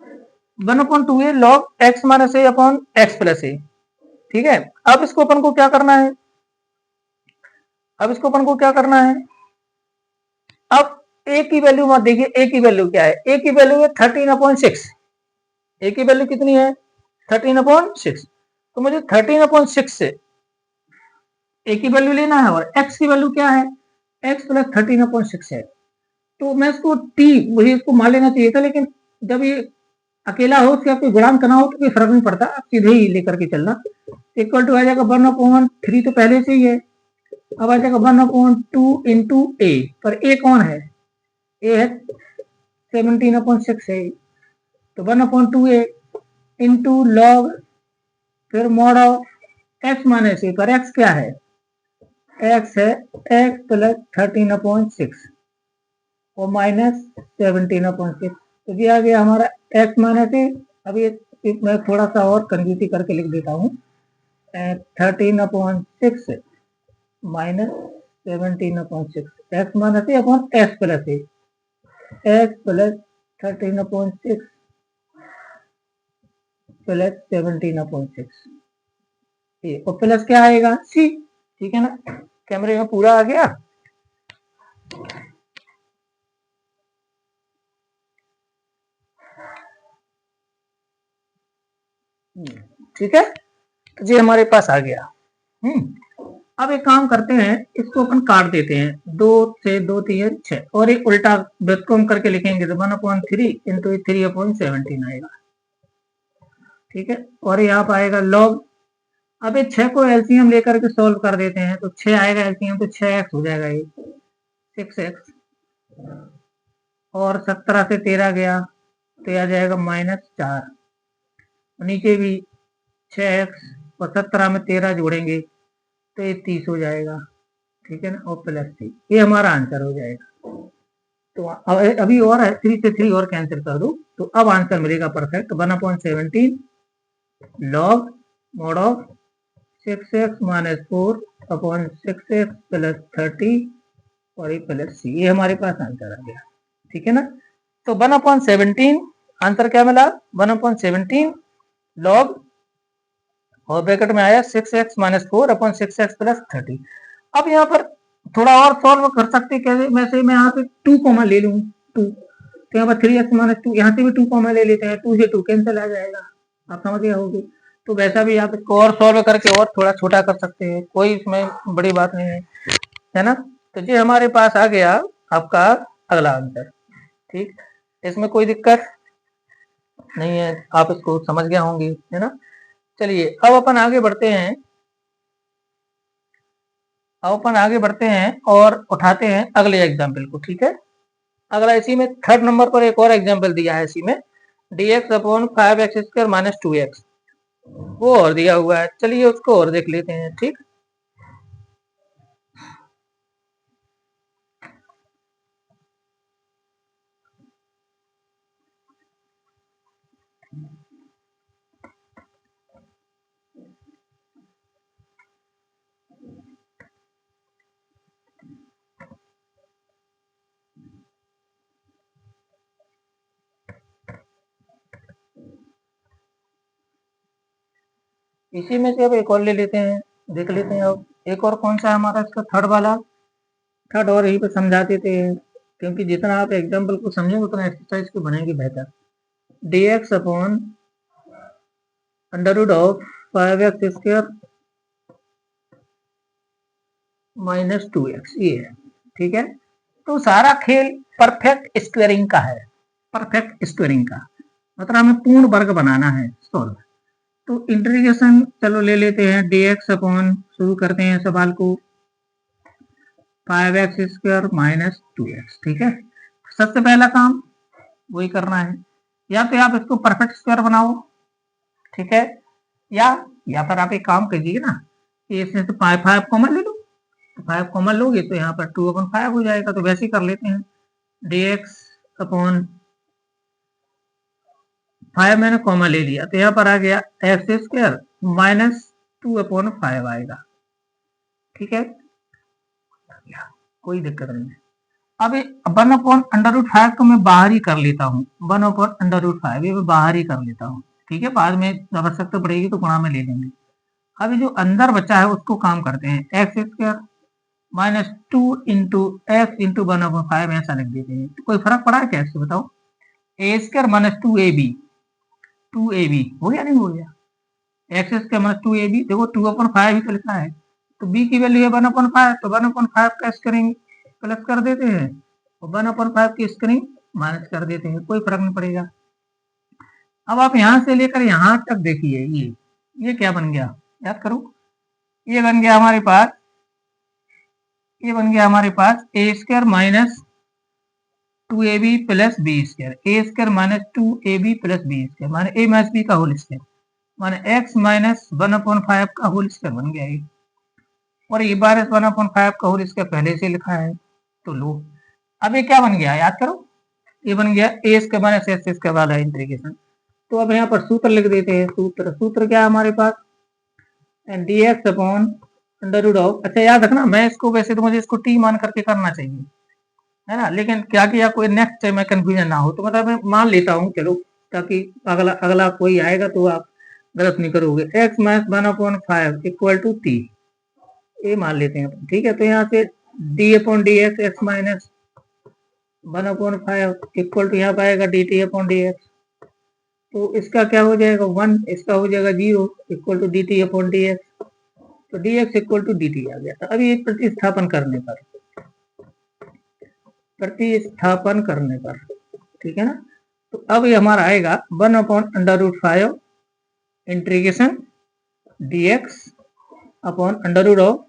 1/2a log x minus a upon x plus ए। ठीक है, अब इसको अपन को क्या करना है? अब इसको अपन को क्या करना है? अब a की वैल्यू मत देखिए, a की वैल्यू क्या है? a की वैल्यू है 13/6। a की वैल्यू कितनी है? 13/6। तो मुझे 13/6 से a की वैल्यू लेना है, और x की वैल्यू क्या है? x प्लस 13/6 है। तो मैं इसको t, मुझे इसको मान लेना चाहिए था, लेकिन जब ये अकेला हो, उसके कोई गुणांक ना हो तो कोई फर्क नहीं पड़ता, आप सीधे ही लेकर के चलना। इक्वल टू आ जाएगा 1/3 तो पहले से ही है, अब आ जाएगा 1/2 इंटू ए, पर ए कौन है? ए है 17/6 है, तो 1/2a इंटू लॉग, फिर मॉड ऑफ एक्स माइनस ए, पर एक्स क्या है? एक्स है एक्स प्लस 13/6 और माइनस 17/6, तो ये आ गया हमारा एक्स माइनस ए। अब ये मैं थोड़ा सा और कंजूसी करके लिख देता हूँ, 13/6 minus 17/6 x minus a upon x plus A, x plus 13/6 plus 17/6, ये और प्लस क्या आएगा? सी। ठीक है ना, कैमरे में पूरा आ गया। ठीक है, तो ये हमारे पास आ गया। अब एक काम करते हैं, इसको अपन काट देते हैं, 2 से 2 3 6, और एक उल्टा व्युत्क्रम करके लिखेंगे तो 1/3 इंटू 3/17 आएगा। ठीक है, और यहाँ पर आएगा लॉग। अब ये 6 को एलसीएम लेकर के सॉल्व कर देते हैं, तो 6 आएगा एलसीएम, तो 6x हो जाएगा, ये 6x, और 17 से 13 गया तो आ जाएगा -4, नीचे भी 6x और 17 में 13 जोड़ेंगे तो ये 30 हो जाएगा। ठीक है ना, और प्लस 3, ये हमारा आंसर हो जाएगा। तो अभी और है, 3 से 3 और कैंसिल कर दो, तो अब आंसर मिलेगा perfect, 1/17 log mode of 6x minus 4 upon 6x plus 30 और ये प्लस सी, ये हमारे पास आंसर आ गया। ठीक है ना, तो 1/17 आंसर क्या मिला? 1/17 लॉग, और ब्रैकेट में आया 6x minus 4 upon 6x plus 30। अब यहाँ पर थोड़ा और सॉल्व कर सकते, कैसे? वैसे मैं यहाँ पे 2 कॉमा ले लूँ, 2, तो यहाँ पर 3x माइनस 2, यहाँ से भी 2 कॉमा ले लेते हैं, 2 से 2 कैंसिल आ जाएगा, आप समझ गए होगे। तो वैसा भी आप इसको और सॉल्व करके और थोड़ा छोटा कर सकते हैं, कोई इसमें बड़ी बात नहीं है ना। तो ये हमारे पास आ गया आपका अगला आंसर। ठीक, इसमें कोई दिक्कत नहीं है, आप इसको समझ गए होंगे, है ना। चलिए अब अपन आगे बढ़ते हैं, और उठाते हैं अगले एग्जाम्पल को। ठीक है, अगला इसी में 3rd नंबर पर एक और एग्जाम्पल दिया है, इसी में dx upon 5x² minus 2x, वो और दिया हुआ है। चलिए उसको और देख लेते हैं। ठीक, इसी में से अब एक और ले लेते हैं, देख लेते हैं। अब एक और कौन सा है हमारा, इसका 3rd वाला, 3rd और यहीं पे समझा देते हैं। क्योंकि जितना आप एग्जाम्पल को समझेंगे उतना एक्सरसाइज को बनेंगे बेहतर। dx upon under root of 5x square minus 2x ये है, ठीक है। तो सारा खेल परफेक्ट स्क्वेयरिंग का है, परफेक्ट स्क्वेयरिंग का मतलब हमें पूर्ण वर्ग बनाना है सॉल्व। तो इंटीग्रेशन चलो ले लेते हैं, dx अपॉन शुरू करते हैं सवाल को 5x स्क्वायर माइनस 2x, ठीक है। सबसे पहला काम वही करना है, या तो आप इसको परफेक्ट स्क्वायर बनाओ, ठीक है, या फिर आप एक काम कीजिए ना कि इसमें से 5 कॉमन ले लो, तो 5 कॉमन लोगे तो यहाँ पर 2/5 हो जाएगा। तो वैसे ही कर लेते हैं, dx अपॉन 5 मैंने कॉमन ले लिया तो यहाँ पर आ गया एक्स स्क्वायर माइनस 2/5 आएगा, ठीक है, कोई दिक्कत नहीं है। अब 1/√5 को मैं बाहर ही कर लेता हूँ, 1/√5 ये मैं बाहर ही कर लेता हूँ, ठीक है, बाद में आवश्यकता पड़ेगी तो गुणा में ले लेंगे। अभी जो अंदर बचा है उसको काम करते हैं, x square minus 2 into x into 1/5 ऐसा लिख देते हैं। तो कोई फर्क पड़ा है क्या इससे बताओ? ए स्क्वायर माइनस 2ab हो गया नहीं हो गया, एक्स स्क्वायर माइनस 2ab, देखो 2/5 ही तो लिखा है, तो b की वैल्यू है 1/5, तो 1/5 का स्क्वायरिंग प्लस कर देते हैं और 1/5 की स्क्वायरिंग माइनस कर देते हैं, कोई फर्क नहीं पड़ेगा। अब आप यहां से लेकर यहां तक देखिए, ये क्या बन गया याद करो, ये बन गया हमारे पास, ये बन गया हमारे पास a square minus 2ab plus b square, a square minus 2ab plus b square माने a माइनस b का होल स्क्वायर माने x माइनस 1/5 का होल स्क्वायर बन गया ये, और ये बार 1/5 का होल स्क्वायर पहले से लिखा है। तो लो अब ये क्या बन गया याद करो, ये बन गया a square minus x square वाला इंटीग्रेशन। तो अब यहाँ पर सूत्र लिख देते हैं, सूत्र क्या है हमारे पास, dx upon under root of, अच्छा याद रखना मैं इसको वैसे तो मुझे इसको टी मान करके करना चाहिए है ना, लेकिन क्या किया कोई नेक्स्ट टाइम में कंफ्यूजन ना हो, तो मतलब मैं मान लेता हूँ चलो, ताकि अगला कोई आएगा तो आप गलत नहीं करोगे। x minus 1/5 equal to t, ये मान लेते हैं, ठीक है। तो यहाँ से d upon d x x minus 1/5 equal to यहाँ पर आएगा d t upon d x, तो इसका क्या हो जाएगा 1, इसका हो जाएगा 0 equal to d t upon d x, तो d x equal to d t आ गया। तो अभी प्रतिस्थापन करने पर, ठीक है ना, तो अब ये हमारा आएगा 1/√5 integration dx upon under root of,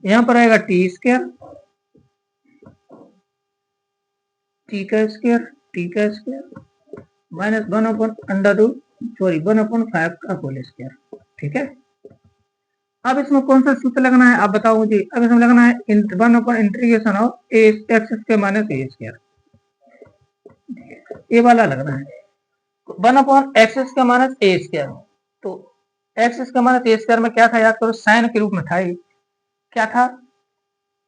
यहाँ पर आएगा टी स्क्वायर, टी का स्क्वायर माइनस 1/5 का होल स्क्वायर, ठीक है। अब इसमें कौन सा सूत्र लगना है आप बताओ मुझे, अब इसमें लगना है 1/इंटीग्रेशन of x square minus a square, ये वाला लगना है 1/x square minus a square. तो x square minus a square में क्या था याद करो, साइन के रूप में था, ये क्या था,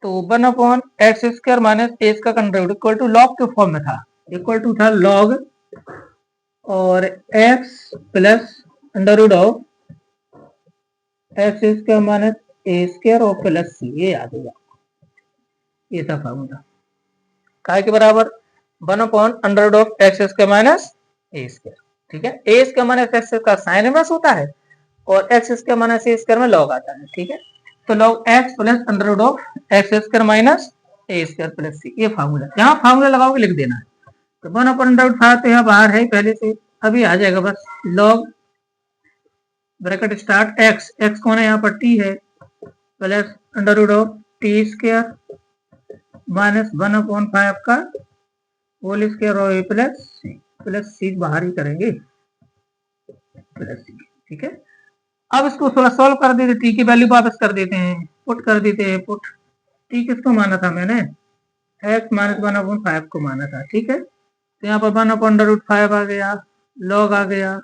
तो 1/x square minus a square का under root equal to log के फॉर्म में था, इक्वल टू था लॉग और x plus under root of x square minus a square और प्लस सी, ये याद होगा, ये था फॉर्मूला काय के बराबर 1/√x square minus a square, ठीक है। ए स्क्वायर माइनस एक्स का साइन इनवर्स होता है और x square minus a square में लॉग आता है, ठीक है। तो log x plus under root of x square minus a square plus c, ये फार्मूला, यहाँ फार्मूला लगाओगे लिख देना है। तो 1/√5 तो यहाँ बाहर है पहले से, अभी आ जाएगा बस लॉग ब्रैकेट स्टार्ट एक्स कौन है यहाँ पर टी है, plus under root of t square minus 1/5 का होल स्क्वायर और प्लस सी बाहर ही करेंगे प्लस सी, ठीक है। अब इसको थोड़ा सॉल्व कर देते, टी की वैल्यू वापस कर देते हैं, पुट कर देते हैं, पुट टी किसको माना था मैंने, एक्स माइनस 1/5 को माना था, ठीक है। तो यहाँ पर 1/√5 आ गया, लॉग आ गया,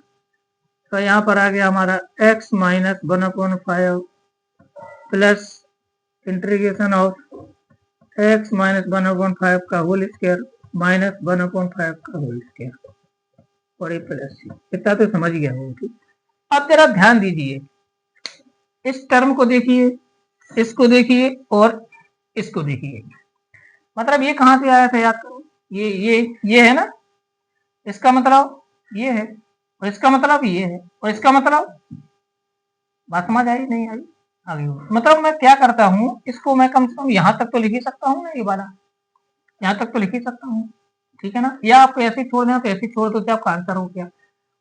तो यहाँ पर आ गया हमारा x minus 1/5 plus integration of x minus 1/5 का होल स्क्वायर माइनस 1/5 का होल स्क्वायर और ये प्लस सी, इतना तो समझ गया होगा। अब जरा ध्यान दीजिए, इस टर्म को देखिए, इसको देखिए और इसको देखिए, मतलब ये कहाँ से आया था याद करो, ये है ना, इसका मतलब ये है, और इसका मतलब ये है, और इसका मतलब, बात समझ आई नहीं आई? आगे मतलब मैं क्या करता हूँ, इसको मैं कम से कम यहाँ तक तो लिख ही सकता हूँ ना, ये वाला यहाँ तक तो लिख ही सकता हूँ, ठीक है ना। या आपको ऐसे ही छोड़ना है तो ऐसे ही छोड़ दो, तो आपका आंसर हो गया।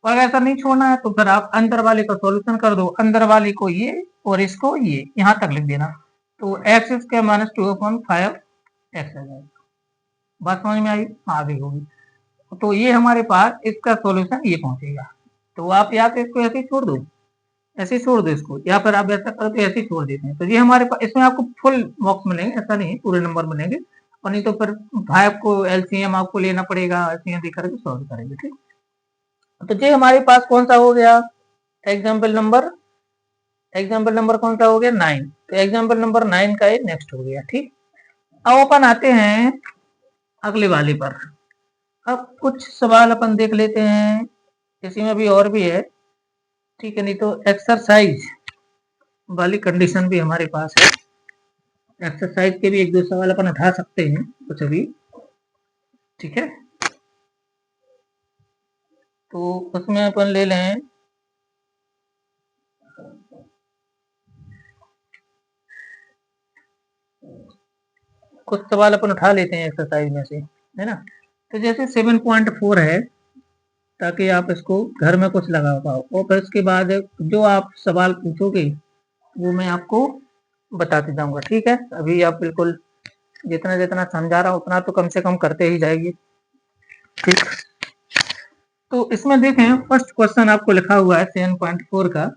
और अगर ऐसा नहीं छोड़ना है तो फिर आप अंदर वाले का सॉल्यूशन कर दो, अंदर वाले को ये और इसको ये यहाँ तक लिख देना, तो एक्स स्क्वायर माइनस 2/5 एक्स आ जाएगा। बात समझ में आई? आगे होगी। तो ये हमारे पास इसका सॉल्यूशन ये पहुंचेगा। तो आप या तो इसको ऐसे ही छोड़ दो, ऐसे ही छोड़ दो इसको, या फिर आप ऐसा करो तो ऐसे ही छोड़ देते हैं। तो ये हमारे पास, इसमें आपको फुल मार्क्स मिलेंगे, ऐसा नहीं पूरे नंबर मिलेंगे, और नहीं तो फिर भाई आपको एलसीएम आपको लेना पड़ेगा, एलसीएम देकर के सॉल्व करेंगे, ठीक। तो ये हमारे पास कौन सा हो गया, एग्जाम्पल नंबर कौन सा हो गया, 9। तो एग्जाम्पल नंबर 9 का ये नेक्स्ट हो गया, ठीक। अब अपन आते हैं अगले वाले पर। अब कुछ सवाल अपन देख लेते हैं, इसी में भी और भी है, ठीक है। नहीं तो एक्सरसाइज वाली कंडीशन भी हमारे पास है, एक्सरसाइज के भी एक दो सवाल अपन उठा सकते हैं कुछ अभी, ठीक है। तो उसमें अपन ले लें कुछ सवाल अपन उठा लेते हैं एक्सरसाइज में से, है ना। तो जैसे 7.4 है, ताकि आप इसको घर में कुछ लगा पाओ, और फिर उसके बाद जो आप सवाल पूछोगे वो मैं आपको बताते जाऊंगा, ठीक है। अभी आप बिल्कुल जितना जितना समझा रहा हूँ उतना तो कम से कम करते ही जाएंगे, ठीक। तो इसमें देखें, फर्स्ट क्वेश्चन आपको लिखा हुआ है 7.4 का,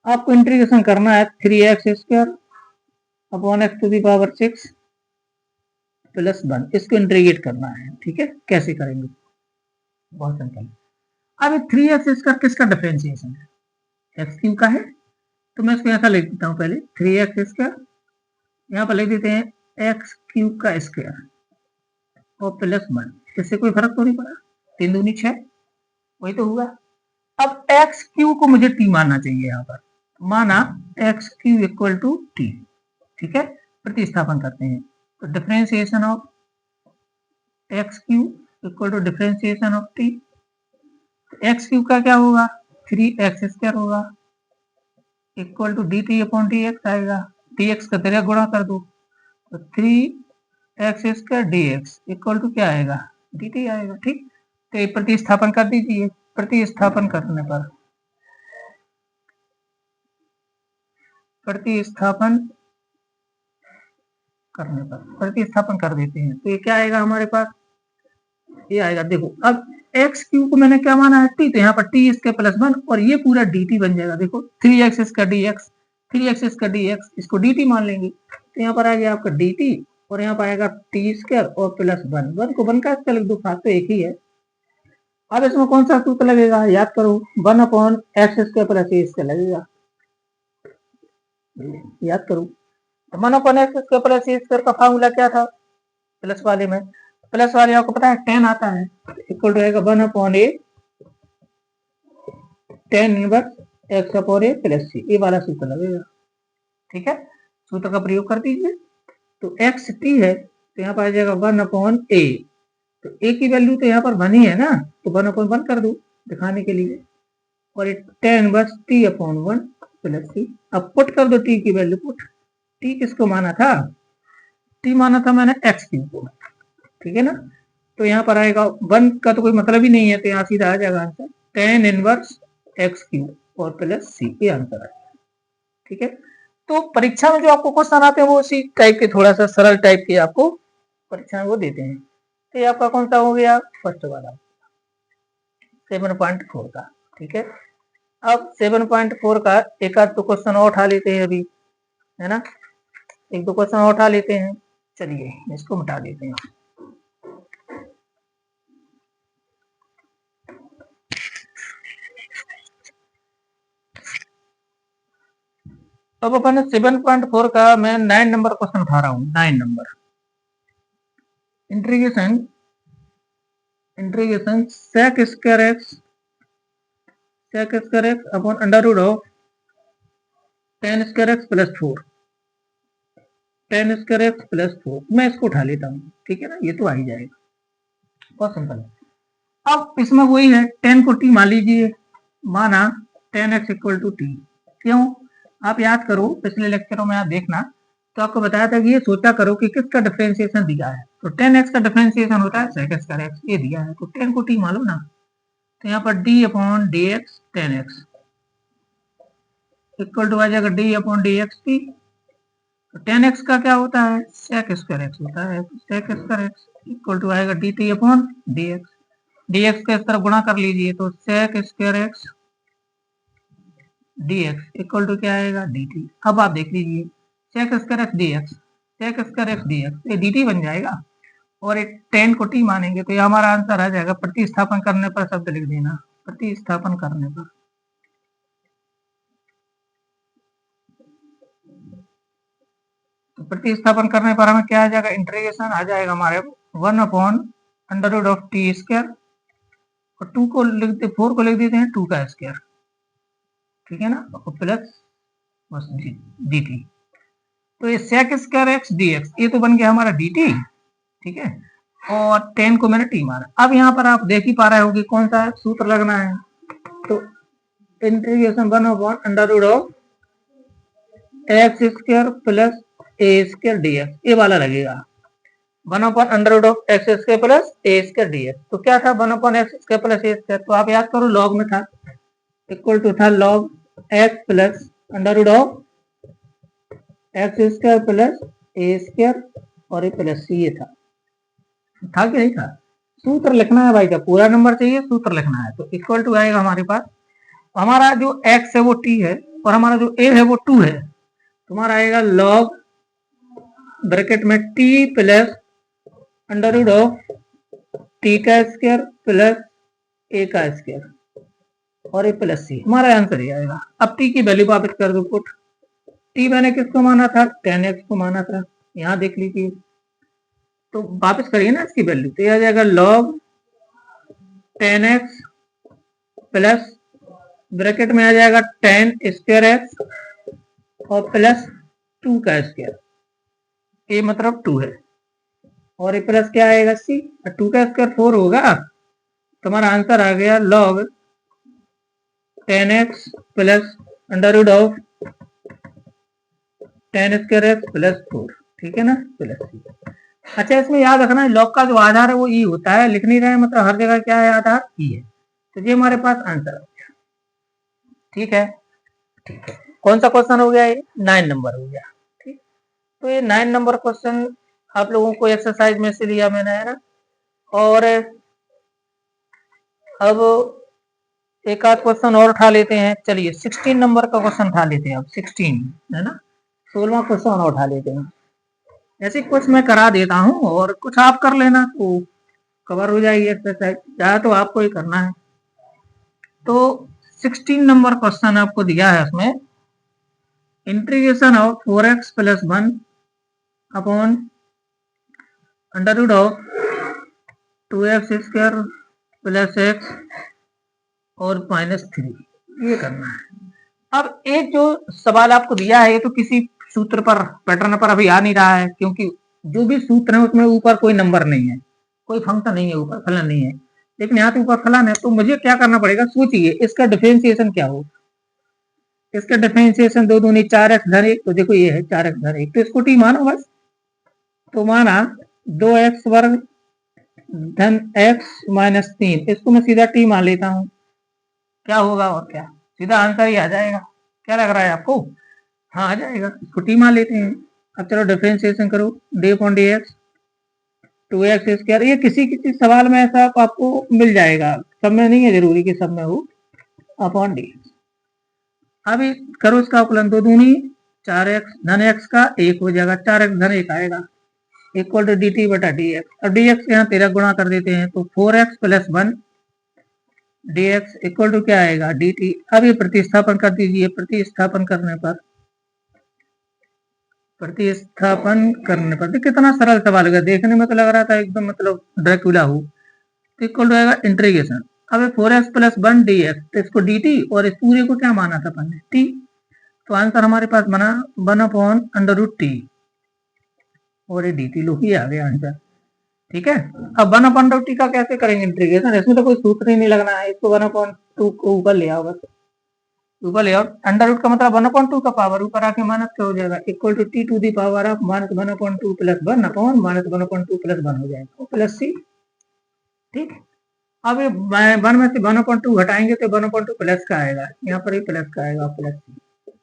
आपको इंटीग्रेशन करना है 3x² upon x to the power 6 plus 1, इसको इंटीग्रेट करना है, ठीक है। कैसे करेंगे, बहुत सिंपल। अब 3x² किसका डिफरेंशिएशन है, x³ का है। तो मैं इसको ऐसा लिख देता हूँ, पहले 3x², यहाँ पर लिख देते हैं x³ का स्क्वायर और प्लस 1, इससे कोई फर्क तो नहीं पड़ा, 3 दूनी 6, वही तो हुआ। अब x³ को मुझे t मानना चाहिए, यहाँ पर माना x³ इक्वल टू t, ठीक है। प्रतिस्थापन करते हैं, तो differentiation of x³ equal to differentiation of t, x³ का क्या होगा, 3x² होगा, equal to dt upon dx आएगा, dx का तेरा गुणा कर दो, तो 3x² dx इक्वल टू क्या आएगा, dt आएगा, ठीक। तो ये प्रतिस्थापन कर दीजिए, प्रतिस्थापन करने पर प्रतिस्थापन कर देते हैं, तो ये क्या आएगा हमारे पास, ये आएगा। देखो अब x³ को मैंने क्या माना है, t, तो यहाँ पर t इसके प्लस 1 और ये पूरा dt बन जाएगा। देखो 3x इसका dx, 3x इसका dx, इसको dt मान लेंगे, तो यहाँ पर आ गया आपका dt, और यहाँ पर आएगा t² और प्लस 1 को 1 का इसका लिख दो, खास तो एक ही है। अब इसमें कौन सा सूत्र लगेगा, याद करो, 1/x² प्लस a² लगेगा, याद करो। तो 1/x² प्लस a² का फार्मूला क्या था, प्लस वाले में, प्लस वाले आपको पता है 10 आता है, इक्वल टू रहेगा 1/a tan inverse x/a plus c, ये वाला सूत्र लगेगा, ठीक है। सूत्र का प्रयोग कर दीजिए। तो xt है, तो यहाँ पर आ जाएगा 1/a, तो a की वैल्यू तो यहाँ पर 1 ही है ना, तो 1/1 कर दो दिखाने के लिए, और tan inverse t/1 plus c। अब पुट कर दो t की वैल्यू, पुट t किसको माना था, t माना था मैंने x³ को, ठीक है ना। तो यहाँ पर आएगा 1 का तो कोई मतलब ही नहीं है, तो यहाँ सीधा आ जाएगा आंसर tan इनवर्स x³ और प्लस c, ये आंसर आएगा, ठीक है। तो परीक्षा में जो आपको क्वेश्चन आते हैं वो इसी टाइप के, थोड़ा सा सरल टाइप के आपको परीक्षा में वो देते हैं। तो ये आपका कौन सा हो गया, फर्स्ट वाला 7.4 का, ठीक है। अब 7.4 का एक आध तो क्वेश्चन और उठा लेते हैं अभी, है ना, एक दो क्वेश्चन और उठा लेते हैं। चलिए इसको मिटा देते हैं। अब अपन 7.4 का मैं 9 नंबर क्वेश्चन उठा रहा हूँ, 9 number, integration sec² x upon under root of tan² x plus 4, tan square x plus 4, मैं इसको उठा लेता हूँ, ठीक है ना, ये तो आ ही जाएगा, बहुत सिंपल है। अब इसमें वही है, 10 को टी मान लीजिए, माना 10x इक्वल टू टी। क्यों, आप याद करो पिछले लेक्चरों में आप देखना, तो आपको बताया था कि ये सोचा करो कि किसका डिफरेंशिएशन दिया है, तो 10x का डिफरेंशिएशन होता है sec स्क्वायर x, ये दिया है तो 10 को टी मान लो ना, तो यहाँ पर d upon d x 10x equal to आ जाएगा d upon d x t. तो 10x का क्या होता है, sec स्क्वायर x होता है, sec square x equal to आएगा d t upon d x, d x का इस तरफ गुणा कर लीजिए, तो sec square x dx equal to क्या आएगा dt। अब आप देख लीजिए sec square x dx, sec square x dx, ये dt बन जाएगा, और एक 10 को t मानेंगे तो ये हमारा आंसर आ जाएगा। प्रतिस्थापन करने पर शब्द लिख देना, प्रतिस्थापन करने पर, तो प्रतिस्थापन करने पर हमें क्या आ जाएगा, इंटीग्रेशन आ जाएगा हमारे 1 upon under root of t square, और 2 को लिख दे, 4 को लिख देते हैं 2 का स्क्वायर, ठीक है ना, प्लस बस डी टी। तो ये sec square x d x, ये तो बन गया हमारा डी टी, ठीक है, और 10 को मैंने टी मारा। अब यहाँ पर आप देख ही पा रहे हो कि कौन सा सूत्र लगना है, तो integration 1 upon under root of x square plus a square d x, ये वाला लगेगा, 1 upon under root of x square plus a square d x. तो क्या था, 1 upon x square plus a square, तो आप याद करो लॉग में था, इक्वल टू था log x plus under root of x square plus a square और ये प्लस सी, ये था कि नहीं था। सूत्र लिखना है भाई, का पूरा नंबर चाहिए, सूत्र लिखना है, तो इक्वल टू आएगा हमारे पास, हमारा जो x है वो t है और हमारा जो a है वो 2 है, तुम्हारा आएगा लॉग ब्रैकेट में t plus under root of t का स्क्वायर प्लस a का स्क्वायर और ये प्लस सी, हमारा आंसर ही आएगा। अब t की वैल्यू वापस कर दो पुट, t मैंने किसको माना था, 10x को माना था, यहाँ देख लीजिए, तो वापस करिए ना इसकी वैल्यू, तो यह आ जाएगा log 10x प्लस ब्रैकेट में आ जाएगा 10 स्क्वायर एक्स और प्लस 2 का स्क्वायर, ये मतलब 2 है, और ये प्लस क्या आएगा सी, 2 का स्क्वायर 4 होगा, तुम्हारा आंसर आ गया log 10x plus under root of 10 square x plus 4, ठीक है ना, प्लस सी। अच्छा इसमें याद रखना है लॉग का जो आधार है वो ई होता है, लिख नहीं रहे मतलब हर जगह क्या है, आधार ई है, तो ये हमारे पास आंसर आ गया, ठीक है, ठीक है। कौन सा क्वेश्चन हो गया, ये 9 नंबर हो गया, ठीक। तो ये 9 नंबर क्वेश्चन आप लोगों को एक्सरसाइज में से लिया मैंने, है ना, और अब एक आध क्वेश्चन और उठा लेते हैं, चलिए 16 नंबर का क्वेश्चन उठा लेते हैं, अब 16 है ना, 16वां क्वेश्चन और उठा लेते हैं। ऐसे कुछ मैं करा देता हूँ और कुछ आप कर लेना तो कवर हो जाएगी एक्सरसाइज, चाहे तो आपको ही करना है। तो 16 नंबर क्वेश्चन आपको दिया है, उसमें integration of 4x plus 1 upon under root of 2x square plus x और -3, ये करना है। अब एक जो सवाल आपको दिया है ये तो किसी सूत्र पर, पैटर्न पर अभी आ नहीं रहा है, क्योंकि जो भी सूत्र है उसमें ऊपर कोई नंबर नहीं है, कोई फंक्शन नहीं है, ऊपर फलन नहीं है, लेकिन यहाँ तो ऊपर फलन है, तो मुझे क्या करना पड़ेगा, सोचिए इसका डिफरेंशिएशन क्या हो, इसका डिफरेंशिएशन 2 दूनी 4x धन 1, तो देखो ये है 4x धन 1, तो इसको टी मानो बस, तो माना 2x वर्ग धन x माइनस 3, इसको मैं सीधा टी मान लेता हूँ, क्या होगा और क्या, सीधा आंसर ही आ जाएगा, क्या लग रहा है आपको, हाँ आ जाएगा, इसको टी मान लेते हैं। अब चलो डिफरेंशिएशन करो, D upon d x 2x square, ये किसी किसी सवाल में ऐसा आपको मिल जाएगा, सब में नहीं है जरूरी कि सब में हो, अपॉन डी। अभी करो इसका अवकलन, 2 दूनी 4x धन x का 1 हो जाएगा, 4x धन 1 आएगा, इक्वल टू डी टी बटा डी एक्स। अब डी एक्स यहाँ 13 गुणा कर देते हैं, तो 4x plus 1 d x equal to क्या आएगा डी टी। अब ये प्रतिस्थापन कर दीजिए, प्रतिस्थापन करने पर कितना सरल सवाल होगा, देखने में तो लग रहा था एकदम मतलब ड्रैकुला हो, तो इक्वल टू आएगा इंटीग्रेशन, अब 4x प्लस 1 डी एक्स, तो इसको डी टी और इस पूरे को क्या माना था अपन ने टी, तो आंसर हमारे पास बना 1 अपॉन अंडर रूट टी, और ये dt लो, ये आ गया आंसर। ठीक है, अब 1/2t का कैसे करेंगे इंटीग्रेशन, इसमें तो कोई सूत्र ही नहीं लगना है, इसको 1/2 को ऊपर ले आओ, बस ऊपर ले आओ। अंडर रूट का मतलब 1/2 का पावर ऊपर आके माइनस क्या हो जाएगा, equal to t to the power of -1/2 plus 1 upon -1/2 plus 1 हो जाएगा, प्लस c। ठीक, अब ये 1 में से 1/2 घटाएंगे तो 1/2 प्लस का आएगा, यहाँ पर ही प्लस का आएगा, प्लस c।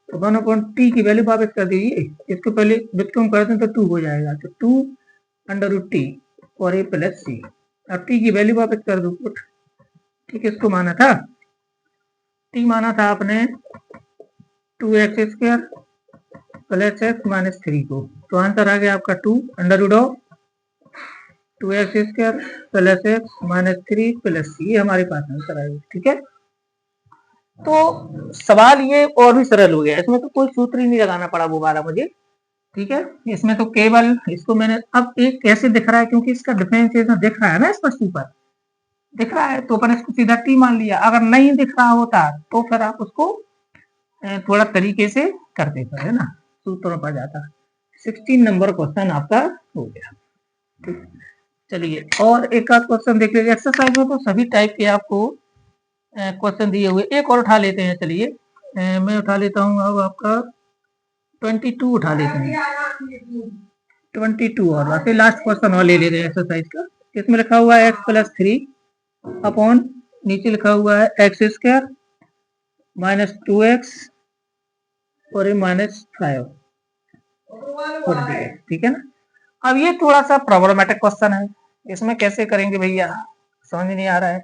तो 1/t की वैल्यू वापस कर दीजिए, इसको पहले व्युत्क्रम करते हैं तो 2 हो जाएगा, तो 2√t और ये प्लस c। अब t की वैल्यू वापस कर दो पुट। ठीक है, इसको माना था, t माना था आपने 2x² प्लस x माइनस 3 को, तो आंसर आ गया आपका 2√2x² plus x minus 3 plus c, ये हमारे पास आंसर आएगा। ठीक है, तो सवाल ये और भी सरल हो गया, इसमें तो कोई सूत्र ही नहीं लगाना पड़ा दोबारा मुझे। ठीक है, इसमें तो केवल इसको मैंने, अब एक कैसे दिख रहा है, क्योंकि इसका डिफरेंशिएशन दिख रहा है ना, स्पष्ट ऊपर दिख रहा है, तो अपन इसको सीधा टी मान लिया। अगर नहीं दिख रहा होता तो फिर आप उसको थोड़ा तरीके से करते थे, है ना, सूत्रों पर जाता। 16 नंबर क्वेश्चन आपका हो गया। ठीक, चलिए और एक आध क्वेश्चन देख लीजिए। एक्सरसाइज में तो सभी टाइप के आपको क्वेश्चन दिए हुए, एक और उठा लेते हैं। चलिए मैं उठा लेता हूँ, अब आपका 22 उठा लेते हैं, 22 और बाकी लास्ट क्वेश्चन और ले लेते हैं एक्सरसाइज का। इसमें लिखा हुआ है x+3 अपॉन, नीचे लिखा हुआ है x² माइनस 2x और ये -5। ठीक है ना, अब ये थोड़ा सा प्रॉब्लमेटिक क्वेश्चन है, इसमें कैसे करेंगे भैया, समझ नहीं आ रहा है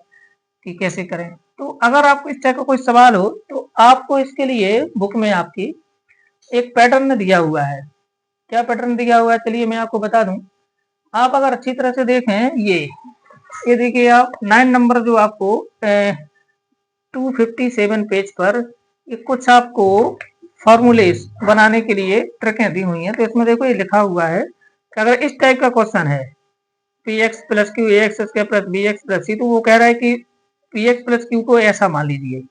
कि कैसे करें। तो अगर आपको इस टाइप का कोई सवाल हो तो आपको इसके लिए बुक में आपकी एक पैटर्न दिया हुआ है। क्या पैटर्न दिया हुआ है, चलिए मैं आपको बता दूं। आप अगर अच्छी तरह से देखें, ये देखिए आप 9 नंबर जो आपको 257 पेज पर ये कुछ आपको फॉर्मूले बनाने के लिए ट्रिकें दी हुई हैं। तो इसमें देखो ये लिखा हुआ है कि अगर इस टाइप का क्वेश्चन है px plus Q ax² plus bx plus c, तो वो कह रहा है कि px प्लस क्यू को ऐसा मान लीजिए,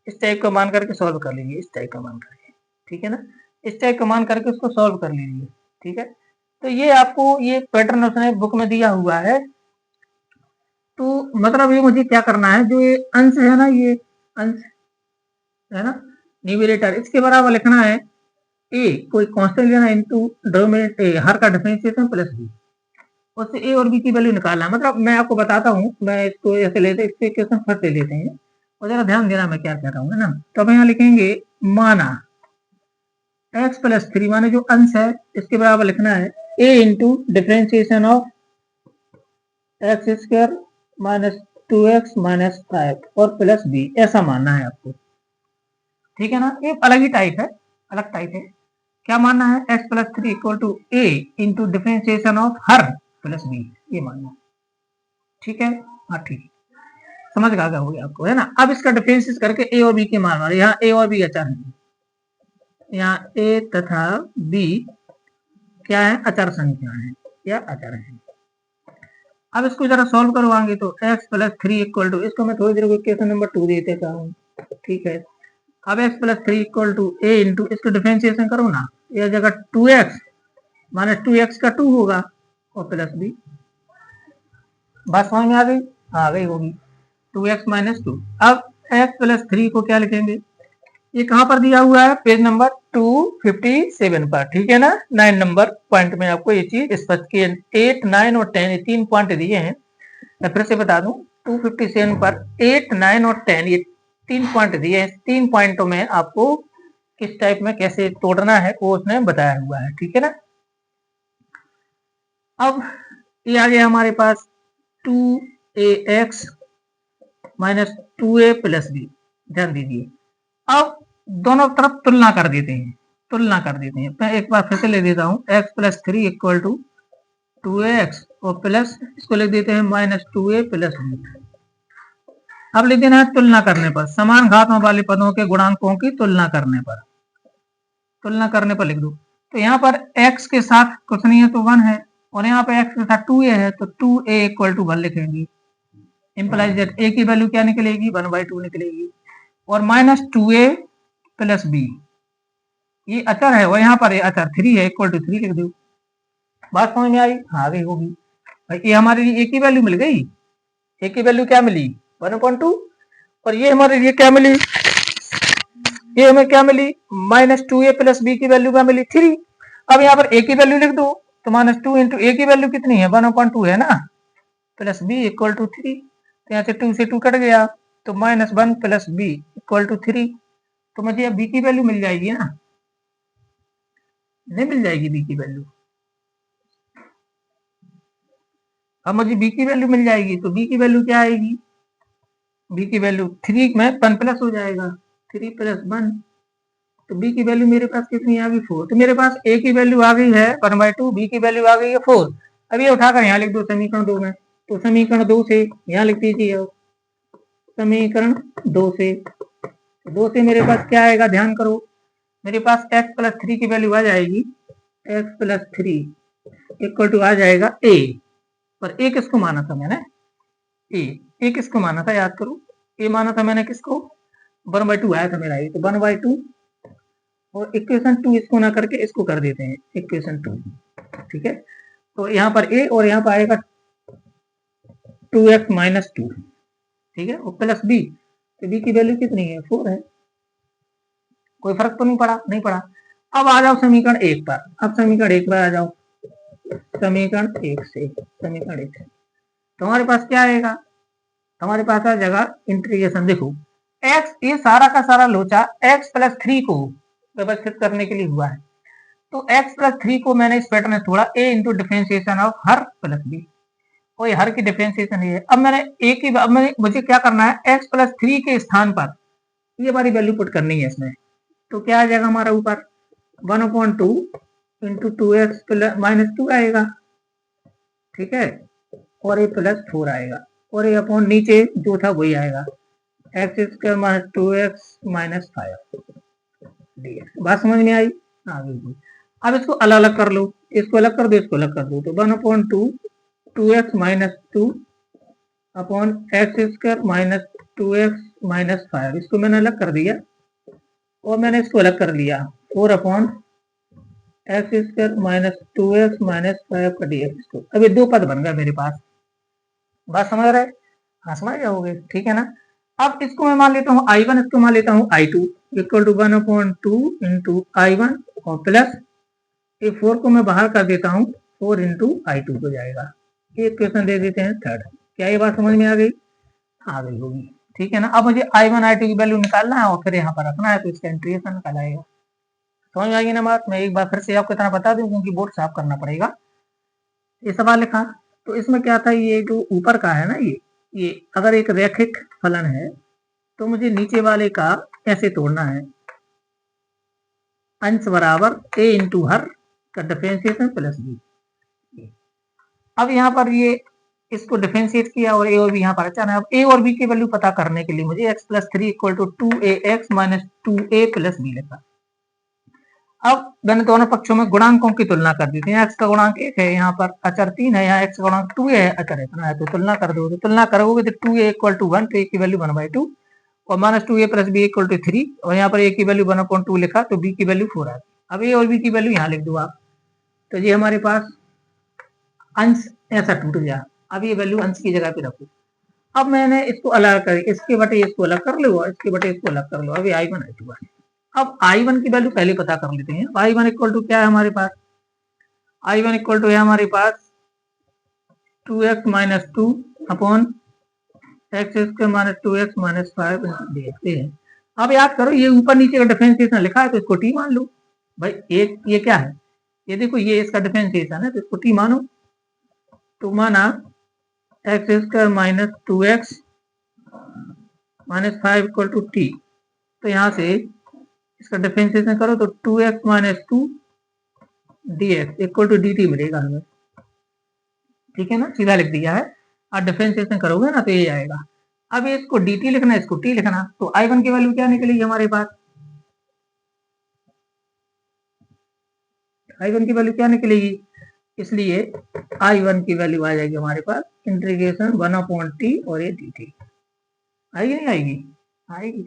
इस टाइप का मान करके सॉल्व कर लीजिए, इस टाइप का मान करके। ठीक है ना, इस टाइप का मान करके उसको सॉल्व कर लीजिए। ठीक है, तो ये आपको ये पैटर्न उसने बुक में दिया हुआ है। तो मतलब ये मुझे क्या करना है, जो ये अंश है ना, ये अंश है ना, न्यूमरेटर, इसके बराबर लिखना है ए, कोई कांस्टेंट लेना इनटू डिनोमिनेटर हर का डिफरेंशिएशन प्लस बी, उससे ए और बी की वैल्यू निकालना। मतलब मैं आपको बताता हूँ, मैं इसको ऐसे लेते, इसके क्वेश्चन फिर से लेते हैं और जरा ध्यान देना मैं क्या कह रहा हूँ, है ना। तो अब यहाँ लिखेंगे माना x+3 माने जो अंश है इसके बराबर लिखना है a into differentiation of x² minus 2x minus 5 और प्लस b, ऐसा मानना है आपको। ठीक है ना, एक अलग ही टाइप है, अलग टाइप है। क्या मानना है, x+3 equal to a into differentiation of हर प्लस b, ये मानना है। ठीक है, हाँ ठीक, समझ गया हो गया आपको, है ना। अब इसका डिफरेंशिएट करके a और b के मान मानो, यहाँ a और b अचर है, यहाँ a तथा b क्या है, अचर संख्या है या अचर है। अब इसको जरा सॉल्व करवाएंगे तो x+3 इक्वल टू, इसको मैं थोड़ी देर को इक्वेशन नंबर 2 दे देता हूँ। ठीक है, अब x+3 equal to a into, इसको डिफरेंशिएशन करो ना, यह जगह 2x माइनस 2x का 2 होगा और प्लस b। बात समझ में आ गई, आ गई होगी, 2x माइनस 2। अब x+3 को क्या लिखेंगे, ये कहां पर दिया हुआ है, पेज नंबर 257 पर। ठीक है ना, 9 नंबर पॉइंट में आपको ये चीज स्पष्ट की, 8, 9 और 10 ये 3 पॉइंट दिए हैं। मैं फिर से बता दूं, 257 पर 8, 9 और 10 ये 3 पॉइंट दिए हैं। 3 पॉइंटों में आपको किस टाइप में कैसे तोड़ना है वो उसने बताया हुआ है। ठीक है ना, अब ये आ गया हमारे पास 2ax minus 2a plus b, ध्यान दीजिए। अब दोनों तरफ तुलना कर देते हैं, तुलना कर देते हैं। मैं एक बार फिर से ले देता हूँ, x+3 इक्वल टू 2x और प्लस इसको लिख देते हैं माइनस 2a प्लस b। अब लिख देना है तुलना करने पर, समान घातों वाले पदों के गुणांकों की तुलना करने पर, तुलना करने पर लिख दो। तो यहाँ पर x के साथ कुछ नहीं है तो 1 है, और यहाँ पे x के साथ 2a है तो 2a इक्वल टू 1 लिखेंगे। इंप्लाइज दैट a की वैल्यू क्या निकलेगी, 1/2 निकलेगी। और माइनस 2a प्लस b, ये अचर है और यहाँ पर अचर 3 है, इक्वल टू 3 लिख दो। बात समझ में आई? हाँ, आ गई होगी भाई। ये हमारे लिए ए की वैल्यू मिल गई। ए की वैल्यू क्या मिली? 1/2। और ये हमारे लिए क्या मिली? ये हमें क्या मिली? -2a प्लस बी की वैल्यू क्या मिली? 3। अब यहाँ पर ए की वैल्यू लिख दो, तो -2 इंटू ए की वैल्यू कितनी है? 1/2 है ना, प्लस बी इक्वल टू 3। तो यहाँ से 2 से 2 कट गया, तो -1 प्लस बी इक्वल टू 3। तो मुझे अब बी की वैल्यू मिल जाएगी ना, नहीं मिल जाएगी बी की वैल्यू? अब मुझे बी की वैल्यू मिल जाएगी, तो बी की वैल्यू क्या आएगी? बी की वैल्यू 3 में 1 प्लस हो जाएगा, 3 प्लस 1। तो बी की वैल्यू मेरे पास कितनी आ गई? 4। तो मेरे पास ए की वैल्यू आ गई है 1/2, बी की वैल्यू आ गई है 4। अब ये उठाकर यहाँ लिख दो समीकरण 2 में। तो समीकरण 2 से यहाँ लिख दीजिए, अब समीकरण 2 से, 2 से मेरे पास क्या आएगा? ध्यान करो, मेरे पास x प्लस 3 की वैल्यू आ जाएगी, x प्लस 3 इक्वल टू आ जाएगा a। पर a किसको माना था मैंने? a किसको माना था? याद करो, a माना था मैंने किसको? 1/2 आया था मेरा ये, तो 1/2 और इक्वेशन 2 इसको ना करके इसको कर देते हैं इक्वेशन 2। ठीक है, तो यहाँ पर a और यहाँ पर आएगा 2x माइनस 2। ठीक है, और प्लस b, तो b की वैल्यू कितनी है? 4 है। कोई फर्क तो नहीं पड़ा? नहीं पड़ा। अब आ जाओ समीकरण 1 पर। अब समीकरण 1 पर आ जाओ, समीकरण 1 से, समीकरण 1 से तो हमारे पास क्या आएगा? हमारे पास आ जाएगा इंटीग्रेशन। देखो x, ये सारा का सारा लोचा x प्लस 3 को व्यवस्थित करने के लिए हुआ है। तो x प्लस 3 को मैंने इस पैटर्न में तोड़ा, a इंटू डिफरेंशिएशन ऑफ हर प्लस बी, और ये हर की डिफरेंशिएशन ये है। अब मैंने a की, अब मुझे क्या करना है? x प्लस 3 के स्थान पर ये हमारी वैल्यू पुट करनी है इसमें। तो क्या आ जाएगा हमारा ऊपर? 1/2 इंटू 2x प्लस -2 आएगा। ठीक है, और ये प्लस 4 आएगा, और ये अपॉन नीचे जो था वही आएगा, x² minus 2x minus 5 dx। बात समझ में आई? आ गई। अब इसको अलग अलग कर लो, इसको अलग कर दो, इसको अलग कर दो, तो 1/2 2x minus 2 upon x² minus 2x minus 5, इसको मैंने अलग कर दिया, और मैंने इसको अलग कर लिया 4 upon x² minus 2x minus 5 का dx। अब ये दो पद बन गए मेरे पास। बात समझ रहे? हाँ, समझ जाओगे। ठीक है ना। अब इसको मैं मान लेता हूँ I1, इसको मान लेता हूँ I2 equal to 1/2 into I1 और प्लस ये 4 को मैं बाहर कर देता हूँ, 4 इंटू I2 हो जाएगा। ये क्वेश्चन दे देते हैं थर्ड। क्या ये बात समझ में आ गई? आ गई होगी। ठीक है ना। अब मुझे I1 I2 की वैल्यू निकालना है और फिर यहाँ पर रखना है, तो इसका इंटीग्रेशन निकाल आएगा। समझ में आएगी ना बात? मैं एक बार फिर से आपको इतना बता दूं, क्योंकि बोर्ड साफ करना पड़ेगा। ये सवाल लिखा, तो इसमें क्या था? ये जो ऊपर का है ना, ये अगर एक रैखिक फलन है तो मुझे नीचे वाले का ऐसे तोड़ना है, अंश बराबर a इंटू हर का डिफरेंशिएशन प्लस b। अब यहाँ पर ये इसको डिफरेंशिएट किया और a और b यहाँ पर अचानक, अब a और b की वैल्यू पता करने के लिए मुझे x plus 3 equal to 2ax minus 2a plus b लिखा। अब मैंने दोनों पक्षों में गुणांकों की तुलना कर दी थी। x का गुणांक 1 है, यहाँ पर अचर 3 है, यहाँ x का गुणांक 2 है, अचर इतना है, तो तुलना कर दो। तो तुलना करोगे तो 2a इक्वल टू 1, तो a की वैल्यू 1/2 और minus 2a plus b equal to 3, और यहाँ पर a की वैल्यू 1/2 लिखा, तो b की वैल्यू 4 आ गई। अब a और b की वैल्यू यहाँ लिख दो आप, तो ये हमारे पास अंश ऐसा टूट गया। अब ये वैल्यू अंश की जगह पे रखो। अब मैंने इसको अलग कर, इसके बटे इसको अलग कर लो, इसके बटे इसको अलग कर लो। अभी I1 I2 है। अब I1 की वैल्यू पहले पता कर लेते हैं। I1 इक्वल टू क्या है हमारे पास? I1 इक्वल टू है हमारे पास 2x minus 2 upon x² minus 2x minus 5 देखते हैं। अब याद करो, ये ऊपर नीचे का डिफरेंशिएशन लिखा है, तो इसको t मान लो भाई। एक ये क्या है? ये देखो, ये इसका डिफरेंशिएशन है, तो इसको t मानो। तो माना x² minus 2x minus 5 equal to t, तो यहाँ से इसका डिफरेंशिएशन करो तो 2x minus 2 dx equal to dt मिलेगा हमें। ठीक है ना, सीधा लिख दिया है। और डिफरेंशिएशन करोगे ना तो ये आएगा। अब इसको dt लिखना है, इसको t लिखना, तो I1 की वैल्यू क्या निकलेगी हमारे पास? I1 की वैल्यू क्या निकलेगी? इसलिए I1 की वैल्यू आ जाएगी हमारे पास इंटीग्रेशन 1/t और ये dt। आएगी नहीं आएगी? आएगी।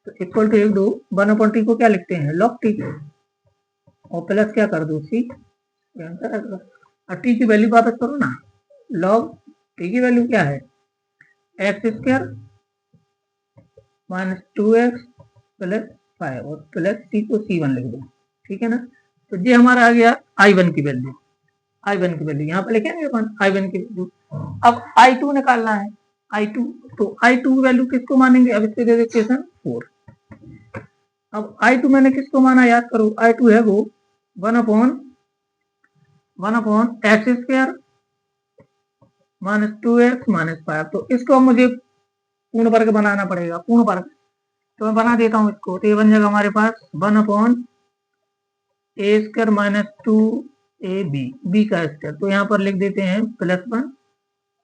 तो इक्वल टू 1/t को क्या लिखते हैं? log t, और प्लस क्या कर दो c। और टी की वैल्यू वापस करो ना, लॉग टी की वैल्यू क्या है, x square minus 2x plus 5 और प्लस सी को C1 लिख दो, ठीक है ना। तो ये हमारा आ गया I1 की वैल्यू, I1 की वैल्यू यहाँ पे लिखेंगे अपन I1 की वैल्यू। अब I2 निकालना है, I2, तो I2 की वैल्यू किसको मानेंगे, अब इसके दे दे इक्वेशन 4। अब I2 मैंने किसको माना याद करो, I2 है वो 1 upon x square minus 2x minus 5। तो इसको मुझे पूर्ण वर्ग बनाना पड़ेगा, पूर्ण वर्ग, तो मैं बना देता हूँ इसको। तो ये बन जाएगा हमारे पास 1 upon a square minus 2ab, B का स्क्वायर, तो यहाँ पर लिख देते हैं +1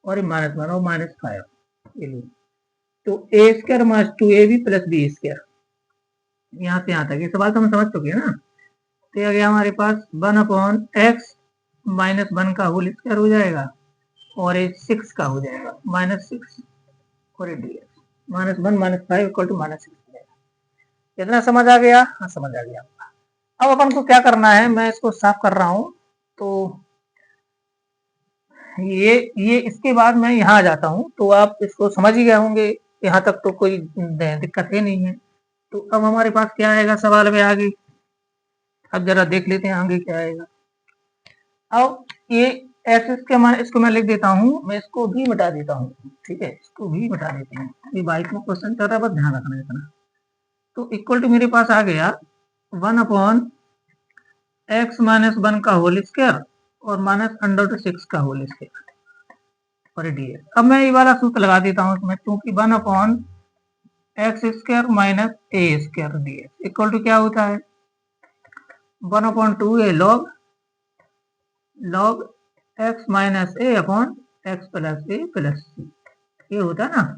और -1 और -5, ये लो। तो a square minus 2ab plus b square, यहाँ से यहाँ तक ये सवाल तो हम समझ चुके हैं ना। तो आ गया हमारे पास 1 अपॉन एक्स माइनस 1 का होल स्क्वायर हो जाएगा और ये 6 का हो जाएगा -6 और डी -1 -5 इक्वल टू -6। इतना समझ आ गया, हाँ समझ आ गया। अब अपन को क्या करना है, मैं इसको साफ कर रहा हूं। तो ये इसके बाद मैं यहाँ आ जाता हूँ, तो आप इसको समझ ही गए होंगे, यहाँ तक तो कोई दिक्कत ही नहीं है। तो अब हमारे पास क्या आएगा सवाल में आगे, अब जरा देख लेते हैं आगे क्या आएगा। अब ये एक्स के मान इसको मैं लिख देता हूँ, मैं इसको भी मिटा देता हूँ, ठीक है, इसको भी मिटा देते हैं। ये बाइक में क्वेश्चन चल रहा है, बस ध्यान रखना इतना। तो इक्वल टू मेरे पास आ गया 1 अपॉन एक्स माइनस 1 का होल स्क्वायर और -√6 का होल स्क्वायर और ds। अब मैं ये वाला सूत्र लगा देता हूँ इसमें, क्योंकि 1 upon x square minus a square ds equal to क्या होता है 1/2 log x minus a upon x plus a plus c, ये होता है ना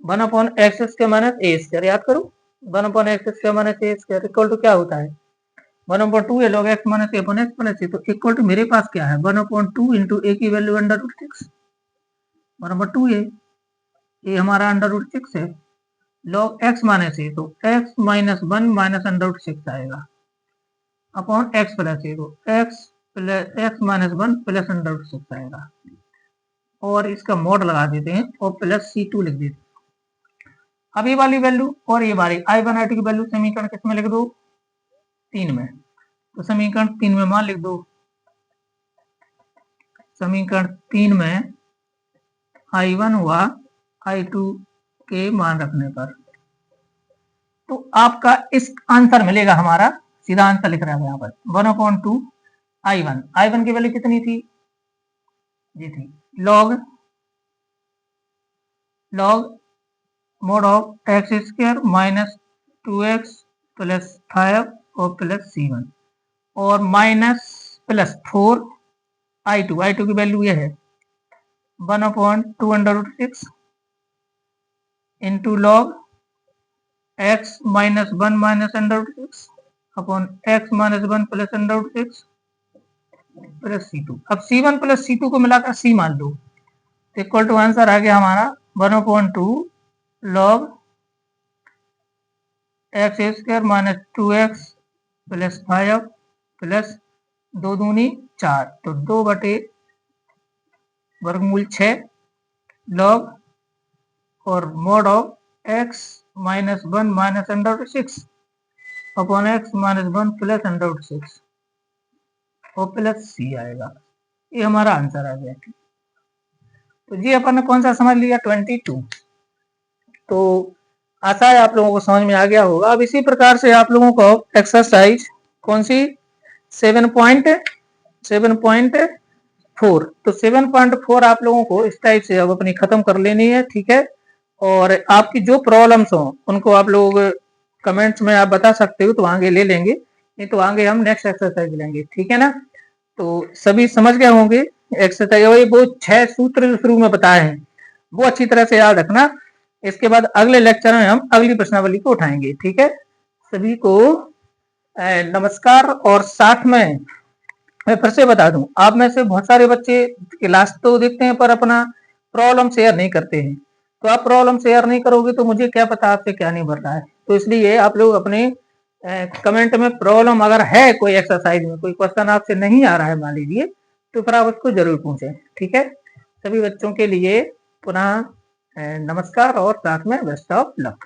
1 upon x square minus a square, याद करो 1 upon x square minus a square equal to क्या होता है 1/2 log x minus a upon x plus c. तो इक्वल टू मेरे पास क्या है 1/2 इंटू ए की वैल्यू √6, 1/2 ये हमारा √6 है, लॉग एक्स माइनस ए, तो एक्स माइनस 1 माइनस √6 आएगा अपॉन एक्स प्लस ए, तो एक्स माइनस 1 प्लस √6 आएगा। और इसका मोड लगा देते हैं और प्लस C2 लिख देते हैं। अब ये वाली वैल्यू और ये वाली I1 I2 की वैल्यू समीकरण किसमें लिख दो 3 में, तो समीकरण 3 में मान लिख दो, समीकरण 3 में I1 हुआ I2 के मान रखने पर, तो आपका इस आंसर मिलेगा हमारा, सीधा आंसर लिख रहा है यहाँ पर 1/2 I1 की वैल्यू कितनी थी, ये थी log mode of x square minus 2x plus 5 और प्लस C1 और माइनस प्लस 4 I2 की वैल्यू ये है 1/2 into log x minus 1 minus √6 upon x minus 1 plus √6 plus C2। अब C1 प्लस C2 को मिलाकर C मान लो, इक्वल टू आंसर आ गया हमारा 1/2 log x square minus 2x plus 5 plus 2 दूनी 4, तो 2/6 लॉग और mode of x minus 1 minus √6 upon x minus 1 plus √6 और प्लस C आएगा, ये हमारा आंसर आ गया। तो जी अपन ने कौन सा समझ लिया 22। तो आशा है आप लोगों को समझ में आ गया होगा। अब इसी प्रकार से आप लोगों को एक्सरसाइज कौन सी 7.4, तो 7.4 आप लोगों को इस टाइप से अब अपनी खत्म कर लेनी है, ठीक है। और आपकी जो प्रॉब्लम्स हो उनको आप लोग कमेंट्स में आप बता सकते हो, तो आगे ले लेंगे, नहीं तो आगे हम नेक्स्ट एक्सरसाइज लेंगे, ठीक है ना। तो सभी समझ गए होंगे एक्सरसाइज, वही वो 6 सूत्र शुरू में बताए हैं वो अच्छी तरह से याद रखना। इसके बाद अगले लेक्चर में हम अगली प्रश्नावली को उठाएंगे, ठीक है। सभी को नमस्कार। और साथ में मैं फिर से बता दूं, आप में से बहुत सारे बच्चे क्लास तो देखते हैं पर अपना प्रॉब्लम शेयर नहीं करते हैं, तो आप प्रॉब्लम शेयर नहीं करोगे तो मुझे क्या पता आपसे क्या नहीं बढ़ रहा है। तो इसलिए आप लोग अपने कमेंट में प्रॉब्लम अगर है कोई एक्सरसाइज में कोई क्वेश्चन आपसे नहीं आ रहा है मान लीजिए, तो फिर आप उसको जरूर पूछें। ठीक है, सभी बच्चों के लिए पुनः नमस्कार और साथ में बेस्ट ऑफ लक।